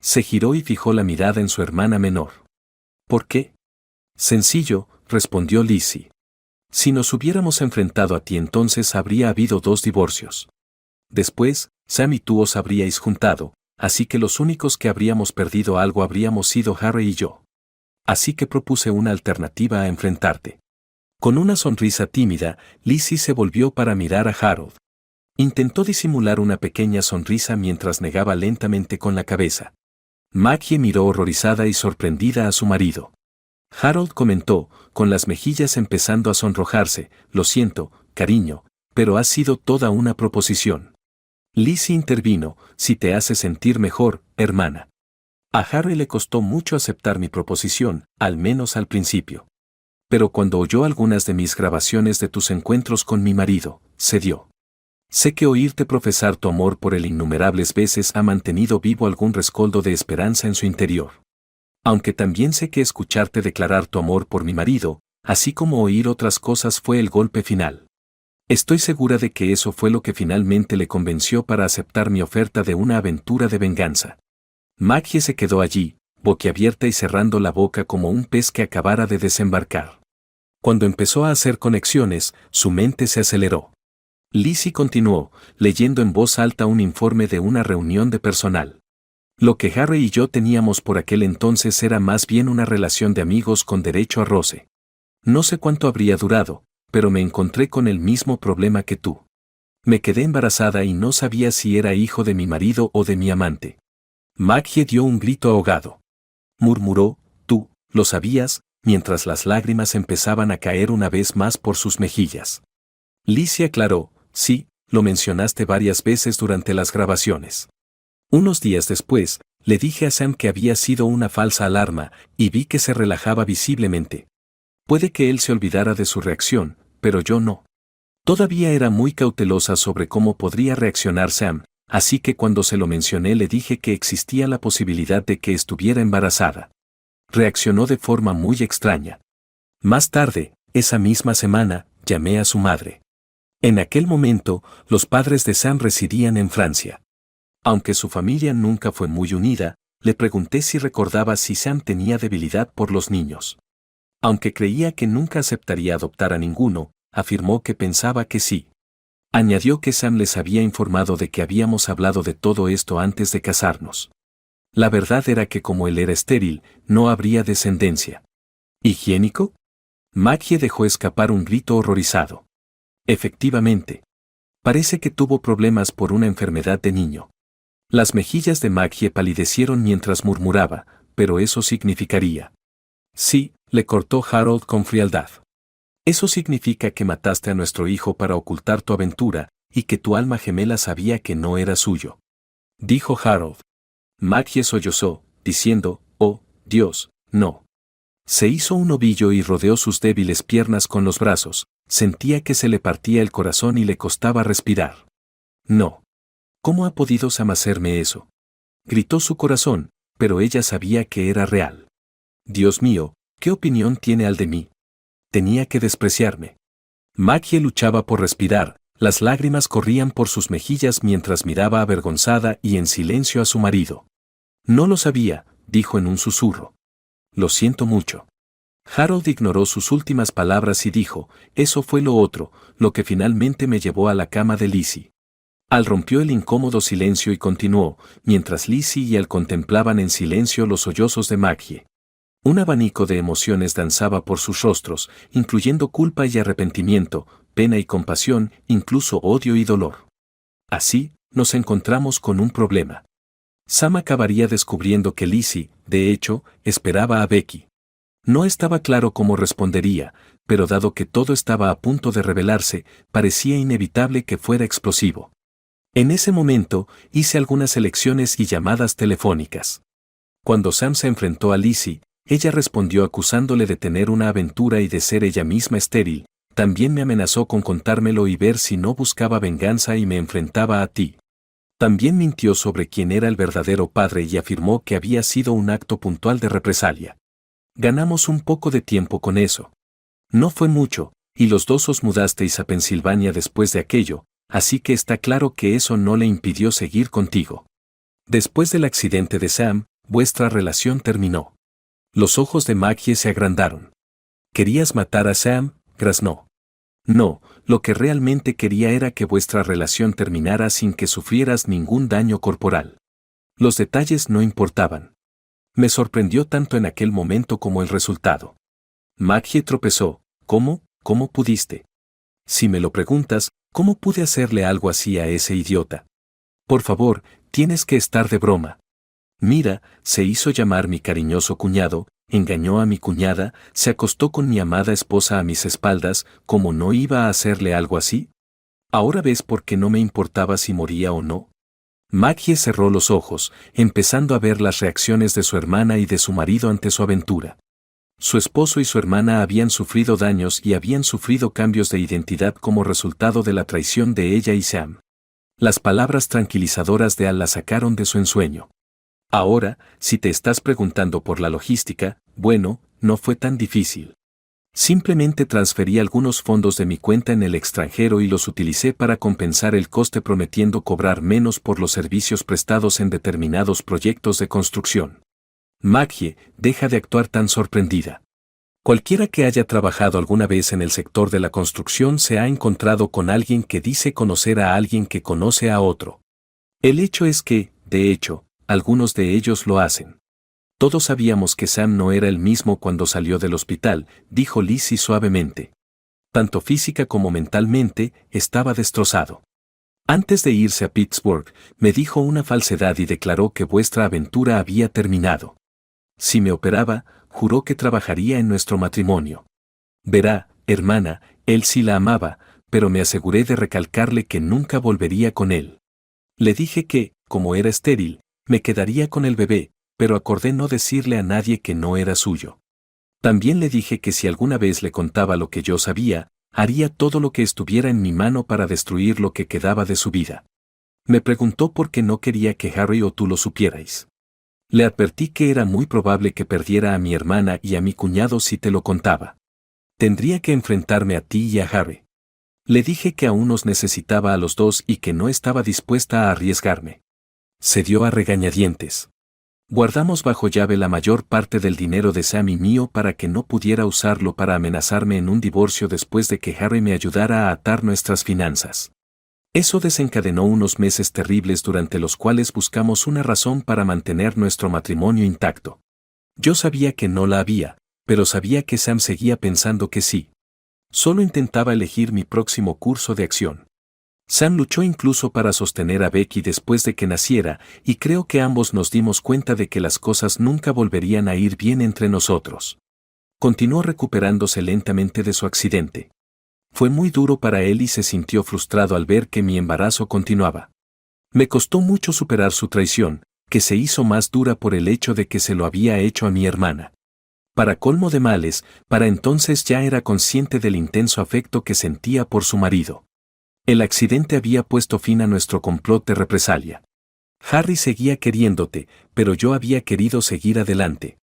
Se giró y fijó la mirada en su hermana menor. ¿Por qué? Sencillo, respondió Lizzie. Si nos hubiéramos enfrentado a ti entonces habría habido 2 divorcios. Después, Sam y tú os habríais juntado, así que los únicos que habríamos perdido algo habríamos sido Harry y yo. Así que propuse una alternativa a enfrentarte. Con una sonrisa tímida, Lizzie se volvió para mirar a Harold. Intentó disimular una pequeña sonrisa mientras negaba lentamente con la cabeza. Maggie miró horrorizada y sorprendida a su marido. Harold comentó, con las mejillas empezando a sonrojarse, lo siento, cariño, pero ha sido toda una proposición. Lizzie intervino, si te hace sentir mejor, hermana. A Harry le costó mucho aceptar mi proposición, al menos al principio. Pero cuando oyó algunas de mis grabaciones de tus encuentros con mi marido, cedió. Sé que oírte profesar tu amor por él innumerables veces ha mantenido vivo algún rescoldo de esperanza en su interior. Aunque también sé que escucharte declarar tu amor por mi marido, así como oír otras cosas fue el golpe final. Estoy segura de que eso fue lo que finalmente le convenció para aceptar mi oferta de una aventura de venganza. Maggie se quedó allí, boquiabierta y cerrando la boca como un pez que acabara de desembarcar. Cuando empezó a hacer conexiones, su mente se aceleró. Lizzie continuó, leyendo en voz alta un informe de una reunión de personal. Lo que Harry y yo teníamos por aquel entonces era más bien una relación de amigos con derecho a roce. No sé cuánto habría durado, pero me encontré con el mismo problema que tú. Me quedé embarazada y no sabía si era hijo de mi marido o de mi amante. Maggie dio un grito ahogado. Murmuró, tú, lo sabías, mientras las lágrimas empezaban a caer una vez más por sus mejillas. Lizzie aclaró, sí, lo mencionaste varias veces durante las grabaciones. Unos días después, le dije a Sam que había sido una falsa alarma, y vi que se relajaba visiblemente. Puede que él se olvidara de su reacción, pero yo no. Todavía era muy cautelosa sobre cómo podría reaccionar Sam, así que cuando se lo mencioné le dije que existía la posibilidad de que estuviera embarazada. Reaccionó de forma muy extraña. Más tarde, esa misma semana, llamé a su madre. En aquel momento, los padres de Sam residían en Francia. Aunque su familia nunca fue muy unida, le pregunté si recordaba si Sam tenía debilidad por los niños. Aunque creía que nunca aceptaría adoptar a ninguno, afirmó que pensaba que sí. Añadió que Sam les había informado de que habíamos hablado de todo esto antes de casarnos. La verdad era que como él era estéril, no habría descendencia. ¿Higiénico? Maggie dejó escapar un grito horrorizado. Efectivamente. Parece que tuvo problemas por una enfermedad de niño. Las mejillas de Maggie palidecieron mientras murmuraba, pero eso significaría. Sí, le cortó Harold con frialdad. Eso significa que mataste a nuestro hijo para ocultar tu aventura, y que tu alma gemela sabía que no era suyo. Dijo Harold. Maggie sollozó, diciendo, oh, Dios, no. Se hizo un ovillo y rodeó sus débiles piernas con los brazos, sentía que se le partía el corazón y le costaba respirar. No. ¿Cómo ha podido Sam hacerme eso? Gritó su corazón, pero ella sabía que era real. Dios mío, ¿qué opinión tiene al de mí? Tenía que despreciarme. Maggie luchaba por respirar, las lágrimas corrían por sus mejillas mientras miraba avergonzada y en silencio a su marido. No lo sabía, dijo en un susurro. Lo siento mucho. Harold ignoró sus últimas palabras y dijo, eso fue lo otro, lo que finalmente me llevó a la cama de Lizzie. Al rompió el incómodo silencio y continuó, mientras Lizzie y él contemplaban en silencio los sollozos de Maggie. Un abanico de emociones danzaba por sus rostros, incluyendo culpa y arrepentimiento, pena y compasión, incluso odio y dolor. Así, nos encontramos con un problema. Sam acabaría descubriendo que Lizzie, de hecho, esperaba a Becky. No estaba claro cómo respondería, pero dado que todo estaba a punto de revelarse, parecía inevitable que fuera explosivo. En ese momento, hice algunas elecciones y llamadas telefónicas. Cuando Sam se enfrentó a Lizzie, ella respondió acusándole de tener una aventura y de ser ella misma estéril. También me amenazó con contármelo y ver si no buscaba venganza y me enfrentaba a ti. También mintió sobre quién era el verdadero padre y afirmó que había sido un acto puntual de represalia. Ganamos un poco de tiempo con eso. No fue mucho, y los dos os mudasteis a Pensilvania después de aquello, así que está claro que eso no le impidió seguir contigo. Después del accidente de Sam, vuestra relación terminó. Los ojos de Maggie se agrandaron. ¿Querías matar a Sam? Graznó. No, lo que realmente quería era que vuestra relación terminara sin que sufrieras ningún daño corporal. Los detalles no importaban. Me sorprendió tanto en aquel momento como el resultado. Maggie tropezó. ¿Cómo? ¿Cómo pudiste? Si me lo preguntas, ¿cómo pude hacerle algo así a ese idiota? Por favor, tienes que estar de broma. Mira, se hizo llamar mi cariñoso cuñado, engañó a mi cuñada, se acostó con mi amada esposa a mis espaldas, ¿cómo no iba a hacerle algo así? ¿Ahora ves por qué no me importaba si moría o no? Maggie cerró los ojos, empezando a ver las reacciones de su hermana y de su marido ante su aventura. Su esposo y su hermana habían sufrido daños y habían sufrido cambios de identidad como resultado de la traición de ella y Sam. Las palabras tranquilizadoras de Al la sacaron de su ensueño. Ahora, si te estás preguntando por la logística, bueno, no fue tan difícil. Simplemente transferí algunos fondos de mi cuenta en el extranjero y los utilicé para compensar el coste prometiendo cobrar menos por los servicios prestados en determinados proyectos de construcción. Maggie, deja de actuar tan sorprendida. Cualquiera que haya trabajado alguna vez en el sector de la construcción se ha encontrado con alguien que dice conocer a alguien que conoce a otro. El hecho es que, de hecho, algunos de ellos lo hacen. Todos sabíamos que Sam no era el mismo cuando salió del hospital, dijo Lizzie suavemente. Tanto física como mentalmente, estaba destrozado. Antes de irse a Pittsburgh, me dijo una falsedad y declaró que vuestra aventura había terminado. Si me operaba, juró que trabajaría en nuestro matrimonio. Verá, hermana, él sí la amaba, pero me aseguré de recalcarle que nunca volvería con él. Le dije que, como era estéril, me quedaría con el bebé, pero acordé no decirle a nadie que no era suyo. También le dije que si alguna vez le contaba lo que yo sabía, haría todo lo que estuviera en mi mano para destruir lo que quedaba de su vida. Me preguntó por qué no quería que Harry o tú lo supierais. Le advertí que era muy probable que perdiera a mi hermana y a mi cuñado si te lo contaba. Tendría que enfrentarme a ti y a Harry. Le dije que aún nos necesitaba a los dos y que no estaba dispuesta a arriesgarme. Se dio a regañadientes. Guardamos bajo llave la mayor parte del dinero de Sam y mío para que no pudiera usarlo para amenazarme en un divorcio después de que Harry me ayudara a atar nuestras finanzas. Eso desencadenó unos meses terribles durante los cuales buscamos una razón para mantener nuestro matrimonio intacto. Yo sabía que no la había, pero sabía que Sam seguía pensando que sí. Solo intentaba elegir mi próximo curso de acción. Sam luchó incluso para sostener a Becky después de que naciera, y creo que ambos nos dimos cuenta de que las cosas nunca volverían a ir bien entre nosotros. Continuó recuperándose lentamente de su accidente. Fue muy duro para él y se sintió frustrado al ver que mi embarazo continuaba. Me costó mucho superar su traición, que se hizo más dura por el hecho de que se lo había hecho a mi hermana. Para colmo de males, para entonces ya era consciente del intenso afecto que sentía por su marido. El accidente había puesto fin a nuestro complot de represalia. Harry seguía queriéndote, pero yo había querido seguir adelante.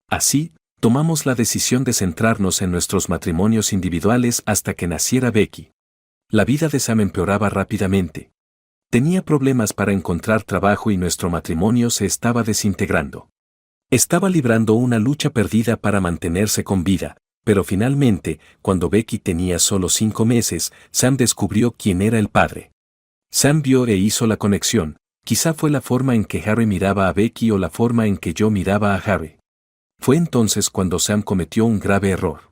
Así, tomamos la decisión de centrarnos en nuestros matrimonios individuales hasta que naciera Becky. La vida de Sam empeoraba rápidamente. Tenía problemas para encontrar trabajo y nuestro matrimonio se estaba desintegrando. Estaba librando una lucha perdida para mantenerse con vida, pero finalmente, cuando Becky tenía solo 5 meses, Sam descubrió quién era el padre. Sam vio e hizo la conexión, quizá fue la forma en que Harry miraba a Becky o la forma en que yo miraba a Harry. Fue entonces cuando Sam cometió un grave error.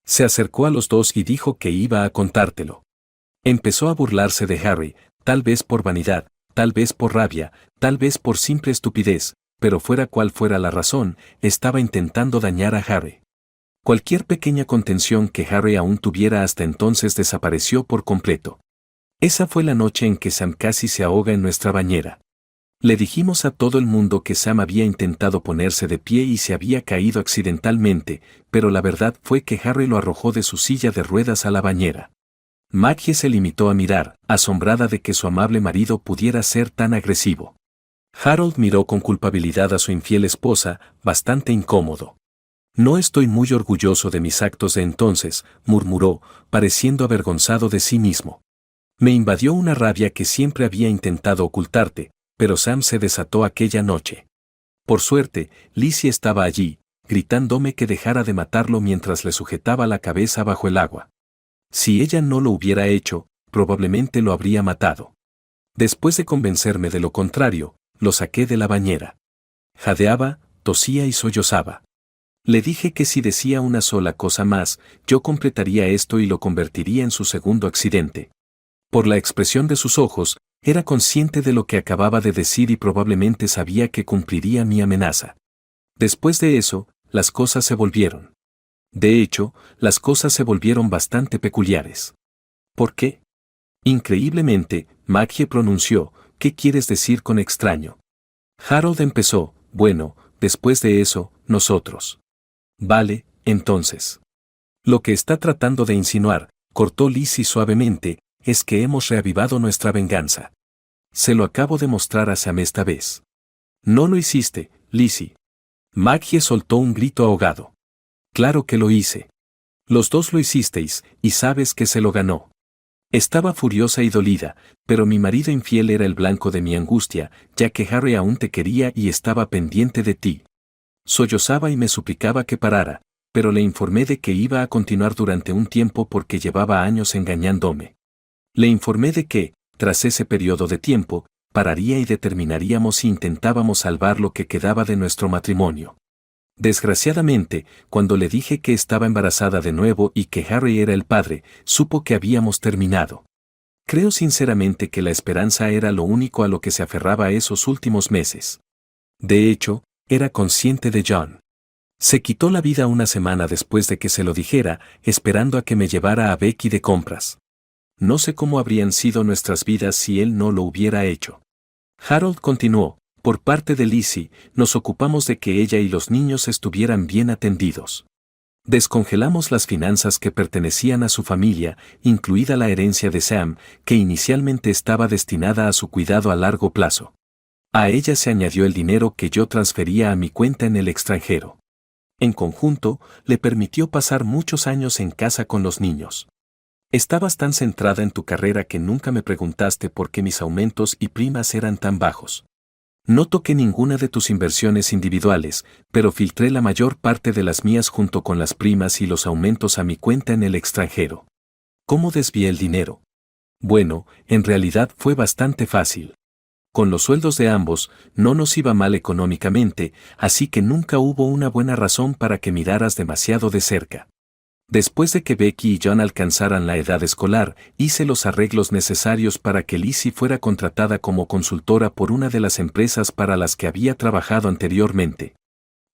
Se acercó a los dos y dijo que iba a contártelo. Empezó a burlarse de Harry, tal vez por vanidad, tal vez por rabia, tal vez por simple estupidez, pero fuera cual fuera la razón, estaba intentando dañar a Harry. Cualquier pequeña contención que Harry aún tuviera hasta entonces desapareció por completo. Esa fue la noche en que Sam casi se ahoga en nuestra bañera. Le dijimos a todo el mundo que Sam había intentado ponerse de pie y se había caído accidentalmente, pero la verdad fue que Harry lo arrojó de su silla de ruedas a la bañera. Maggie se limitó a mirar, asombrada de que su amable marido pudiera ser tan agresivo. Harold miró con culpabilidad a su infiel esposa, bastante incómodo. No estoy muy orgulloso de mis actos de entonces, murmuró, pareciendo avergonzado de sí mismo. Me invadió una rabia que siempre había intentado ocultarte, pero Sam se desató aquella noche. Por suerte, Lizzie estaba allí, gritándome que dejara de matarlo mientras le sujetaba la cabeza bajo el agua. Si ella no lo hubiera hecho, probablemente lo habría matado. Después de convencerme de lo contrario, lo saqué de la bañera. Jadeaba, tosía y sollozaba. Le dije que si decía una sola cosa más, yo completaría esto y lo convertiría en su segundo accidente. Por la expresión de sus ojos, era consciente de lo que acababa de decir y probablemente sabía que cumpliría mi amenaza. Después de eso, las cosas se volvieron. De hecho, las cosas se volvieron bastante peculiares. ¿Por qué? Increíblemente, Maggie pronunció, ¿qué quieres decir con extraño? Harold empezó, bueno, después de eso, nosotros. Vale, entonces. Lo que está tratando de insinuar, cortó Lizzie suavemente, es que hemos reavivado nuestra venganza. Se lo acabo de mostrar a Sam esta vez. No lo hiciste, Lizzie. Maggie soltó un grito ahogado. Claro que lo hice. Los dos lo hicisteis, y sabes que se lo ganó. Estaba furiosa y dolida, pero mi marido infiel era el blanco de mi angustia, ya que Harry aún te quería y estaba pendiente de ti. Sollozaba y me suplicaba que parara, pero le informé de que iba a continuar durante un tiempo porque llevaba años engañándome. Le informé de que, tras ese periodo de tiempo, pararía y determinaríamos si intentábamos salvar lo que quedaba de nuestro matrimonio. Desgraciadamente, cuando le dije que estaba embarazada de nuevo y que Harry era el padre, supo que habíamos terminado. Creo sinceramente que la esperanza era lo único a lo que se aferraba esos últimos meses. De hecho, era consciente de John. Se quitó la vida una semana después de que se lo dijera, esperando a que me llevara a Becky de compras. No sé cómo habrían sido nuestras vidas si él no lo hubiera hecho. Harold continuó. Por parte de Lizzie, nos ocupamos de que ella y los niños estuvieran bien atendidos. Descongelamos las finanzas que pertenecían a su familia, incluida la herencia de Sam, que inicialmente estaba destinada a su cuidado a largo plazo. A ella se añadió el dinero que yo transfería a mi cuenta en el extranjero. En conjunto, le permitió pasar muchos años en casa con los niños. Estabas tan centrada en tu carrera que nunca me preguntaste por qué mis aumentos y primas eran tan bajos. No toqué ninguna de tus inversiones individuales, pero filtré la mayor parte de las mías junto con las primas y los aumentos a mi cuenta en el extranjero. ¿Cómo desvié el dinero? Bueno, en realidad fue bastante fácil. Con los sueldos de ambos, no nos iba mal económicamente, así que nunca hubo una buena razón para que miraras demasiado de cerca. Después de que Becky y John alcanzaran la edad escolar, hice los arreglos necesarios para que Lizzie fuera contratada como consultora por una de las empresas para las que había trabajado anteriormente.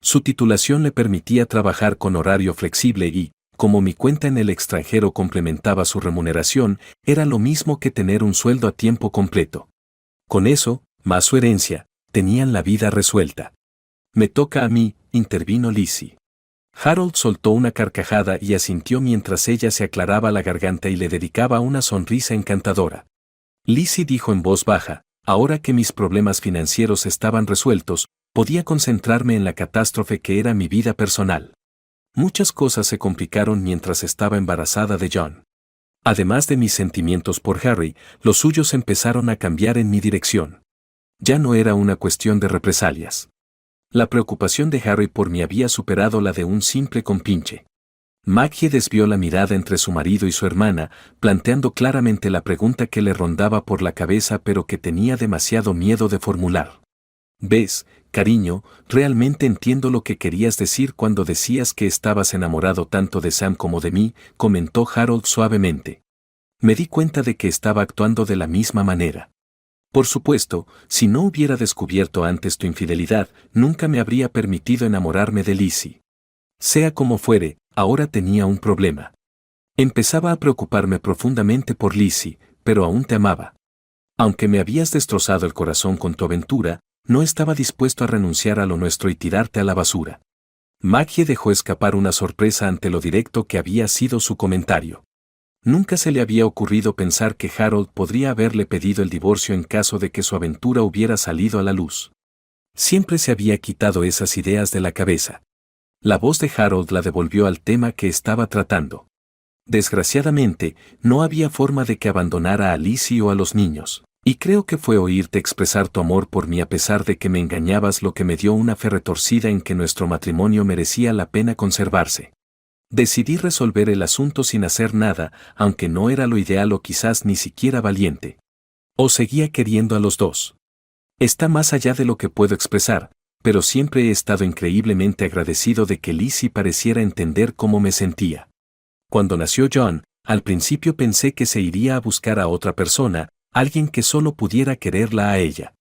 Su titulación le permitía trabajar con horario flexible y, como mi cuenta en el extranjero complementaba su remuneración, era lo mismo que tener un sueldo a tiempo completo. Con eso, más su herencia, tenían la vida resuelta. Me toca a mí, intervino Lizzie. Harold soltó una carcajada y asintió mientras ella se aclaraba la garganta y le dedicaba una sonrisa encantadora. Lizzie dijo en voz baja, ahora que mis problemas financieros estaban resueltos, podía concentrarme en la catástrofe que era mi vida personal. Muchas cosas se complicaron mientras estaba embarazada de John. Además de mis sentimientos por Harry, los suyos empezaron a cambiar en mi dirección. Ya no era una cuestión de represalias. La preocupación de Harry por mí había superado la de un simple compinche. Maggie desvió la mirada entre su marido y su hermana, planteando claramente la pregunta que le rondaba por la cabeza pero que tenía demasiado miedo de formular. «¿Ves, cariño, realmente entiendo lo que querías decir cuando decías que estabas enamorado tanto de Sam como de mí», comentó Harold suavemente. Me di cuenta de que estaba actuando de la misma manera. Por supuesto, si no hubiera descubierto antes tu infidelidad, nunca me habría permitido enamorarme de Lizzie. Sea como fuere, ahora tenía un problema. Empezaba a preocuparme profundamente por Lizzie, pero aún te amaba. Aunque me habías destrozado el corazón con tu aventura, no estaba dispuesto a renunciar a lo nuestro y tirarte a la basura. Maggie dejó escapar una sorpresa ante lo directo que había sido su comentario. Nunca se le había ocurrido pensar que Harold podría haberle pedido el divorcio en caso de que su aventura hubiera salido a la luz. Siempre se había quitado esas ideas de la cabeza. La voz de Harold la devolvió al tema que estaba tratando. Desgraciadamente, no había forma de que abandonara a Lizzie o a los niños. Y creo que fue oírte expresar tu amor por mí a pesar de que me engañabas lo que me dio una fe retorcida en que nuestro matrimonio merecía la pena conservarse. Decidí resolver el asunto sin hacer nada, aunque no era lo ideal o quizás ni siquiera valiente. Os seguía queriendo a los dos. Está más allá de lo que puedo expresar, pero siempre he estado increíblemente agradecido de que Lizzie pareciera entender cómo me sentía. Cuando nació John, al principio pensé que se iría a buscar a otra persona, alguien que solo pudiera quererla a ella.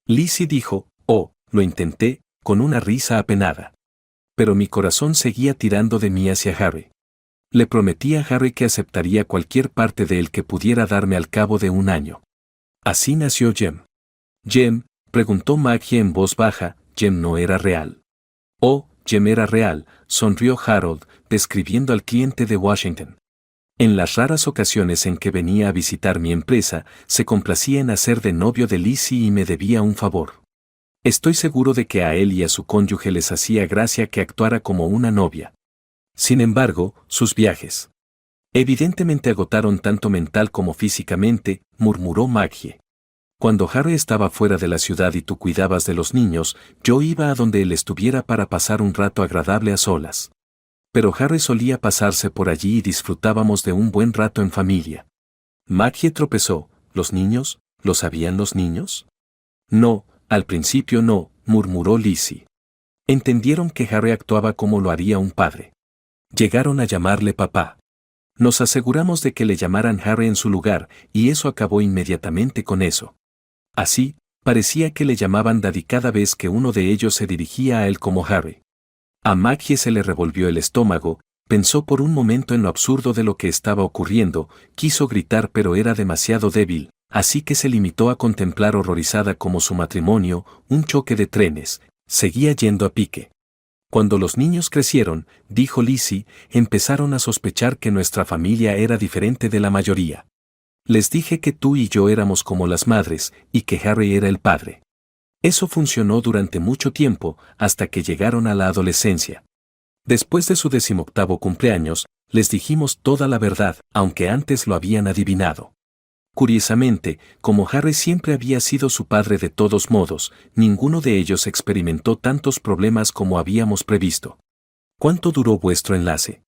Lizzie dijo, «Oh, lo intenté», con una risa apenada. Pero mi corazón seguía tirando de mí hacia Harry. Le prometí a Harry que aceptaría cualquier parte de él que pudiera darme al cabo de un año. Así nació Jem. «Jem», preguntó Maggie en voz baja, «¿Jem no era real?» «Oh, Jem era real», sonrió Harold, describiendo al cliente de Washington. En las raras ocasiones en que venía a visitar mi empresa, se complacía en hacer de novio de Lizzie y me debía un favor. Estoy seguro de que a él y a su cónyuge les hacía gracia que actuara como una novia. Sin embargo, sus viajes evidentemente agotaron tanto mental como físicamente, murmuró Maggie. Cuando Harry estaba fuera de la ciudad y tú cuidabas de los niños, yo iba a donde él estuviera para pasar un rato agradable a solas. Pero Harry solía pasarse por allí y disfrutábamos de un buen rato en familia. Maggie tropezó. ¿Los niños? ¿Lo sabían los niños? No, al principio no, murmuró Lizzie. Entendieron que Harry actuaba como lo haría un padre. Llegaron a llamarle papá. Nos aseguramos de que le llamaran Harry en su lugar, y eso acabó inmediatamente con eso. Así, parecía que le llamaban Daddy cada vez que uno de ellos se dirigía a él como Harry. A Maggie se le revolvió el estómago, pensó por un momento en lo absurdo de lo que estaba ocurriendo, quiso gritar pero era demasiado débil, así que se limitó a contemplar horrorizada como su matrimonio, un choque de trenes, seguía yendo a pique. Cuando los niños crecieron, dijo Lizzie, empezaron a sospechar que nuestra familia era diferente de la mayoría. Les dije que tú y yo éramos como las madres, y que Harry era el padre. Eso funcionó durante mucho tiempo, hasta que llegaron a la adolescencia. Después de su 18º cumpleaños, les dijimos toda la verdad, aunque antes lo habían adivinado. Curiosamente, como Harry siempre había sido su padre de todos modos, ninguno de ellos experimentó tantos problemas como habíamos previsto. ¿Cuánto duró vuestro enlace?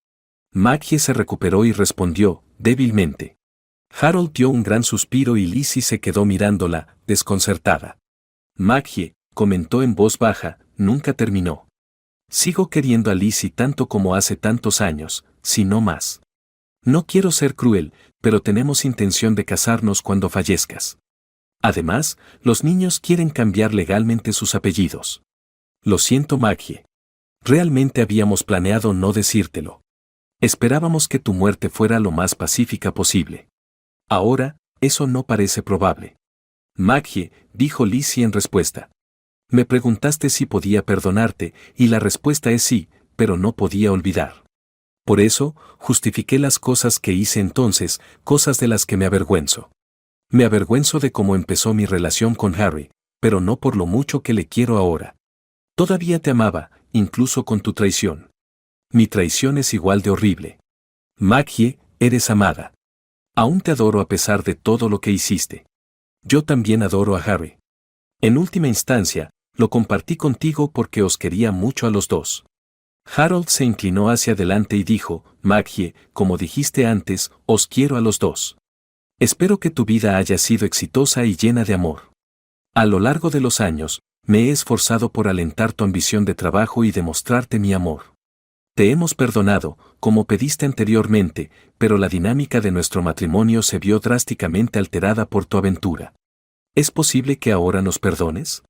Maggie se recuperó y respondió, débilmente. Harold dio un gran suspiro y Lizzie se quedó mirándola, desconcertada. Maggie, comentó en voz baja, nunca terminó. Sigo queriendo a Lizzie tanto como hace tantos años, si no más. No quiero ser cruel, pero tenemos intención de casarnos cuando fallezcas. Además, los niños quieren cambiar legalmente sus apellidos. Lo siento, Maggie. Realmente habíamos planeado no decírtelo. Esperábamos que tu muerte fuera lo más pacífica posible. Ahora, eso no parece probable. Maggie, dijo Lizzie en respuesta. Me preguntaste si podía perdonarte, y la respuesta es sí, pero no podía olvidar. Por eso, justifiqué las cosas que hice entonces, cosas de las que me avergüenzo. Me avergüenzo de cómo empezó mi relación con Harry, pero no por lo mucho que le quiero ahora. Todavía te amaba, incluso con tu traición. Mi traición es igual de horrible. Maggie, eres amada. Aún te adoro a pesar de todo lo que hiciste. Yo también adoro a Harry. En última instancia, lo compartí contigo porque os quería mucho a los dos. Harold se inclinó hacia adelante y dijo, Maggie, como dijiste antes, os quiero a los dos. Espero que tu vida haya sido exitosa y llena de amor. A lo largo de los años, me he esforzado por alentar tu ambición de trabajo y demostrarte mi amor. Te hemos perdonado, como pediste anteriormente, pero la dinámica de nuestro matrimonio se vio drásticamente alterada por tu aventura. ¿Es posible que ahora nos perdones?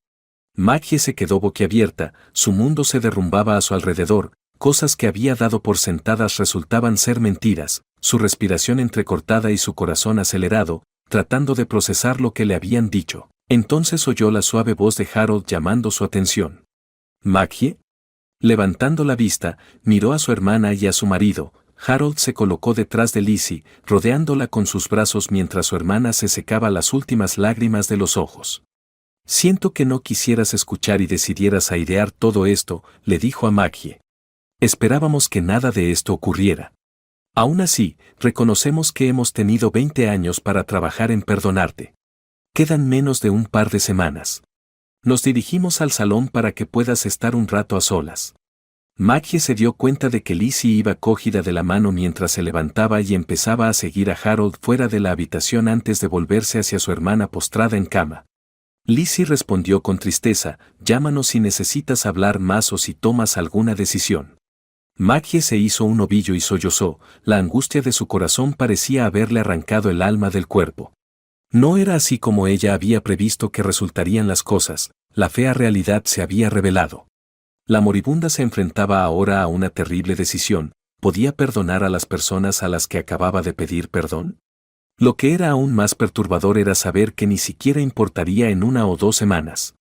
Maggie se quedó boquiabierta, su mundo se derrumbaba a su alrededor, cosas que había dado por sentadas resultaban ser mentiras, su respiración entrecortada y su corazón acelerado, tratando de procesar lo que le habían dicho. Entonces oyó la suave voz de Harold llamando su atención. ¿Maggie? Levantando la vista, miró a su hermana y a su marido. Harold se colocó detrás de Lizzie, rodeándola con sus brazos mientras su hermana se secaba las últimas lágrimas de los ojos. Siento que no quisieras escuchar y decidieras airear todo esto, le dijo a Maggie. Esperábamos que nada de esto ocurriera. Aún así, reconocemos que hemos tenido 20 años para trabajar en perdonarte. Quedan menos de un par de semanas. Nos dirigimos al salón para que puedas estar un rato a solas. Maggie se dio cuenta de que Lizzie iba cogida de la mano mientras se levantaba y empezaba a seguir a Harold fuera de la habitación antes de volverse hacia su hermana postrada en cama. Lizzie respondió con tristeza, llámanos si necesitas hablar más o si tomas alguna decisión. Maggie se hizo un ovillo y sollozó, la angustia de su corazón parecía haberle arrancado el alma del cuerpo. No era así como ella había previsto que resultarían las cosas, la fea realidad se había revelado. La moribunda se enfrentaba ahora a una terrible decisión, ¿podía perdonar a las personas a las que acababa de pedir perdón? Lo que era aún más perturbador era saber que ni siquiera importaría en 1 o 2 semanas.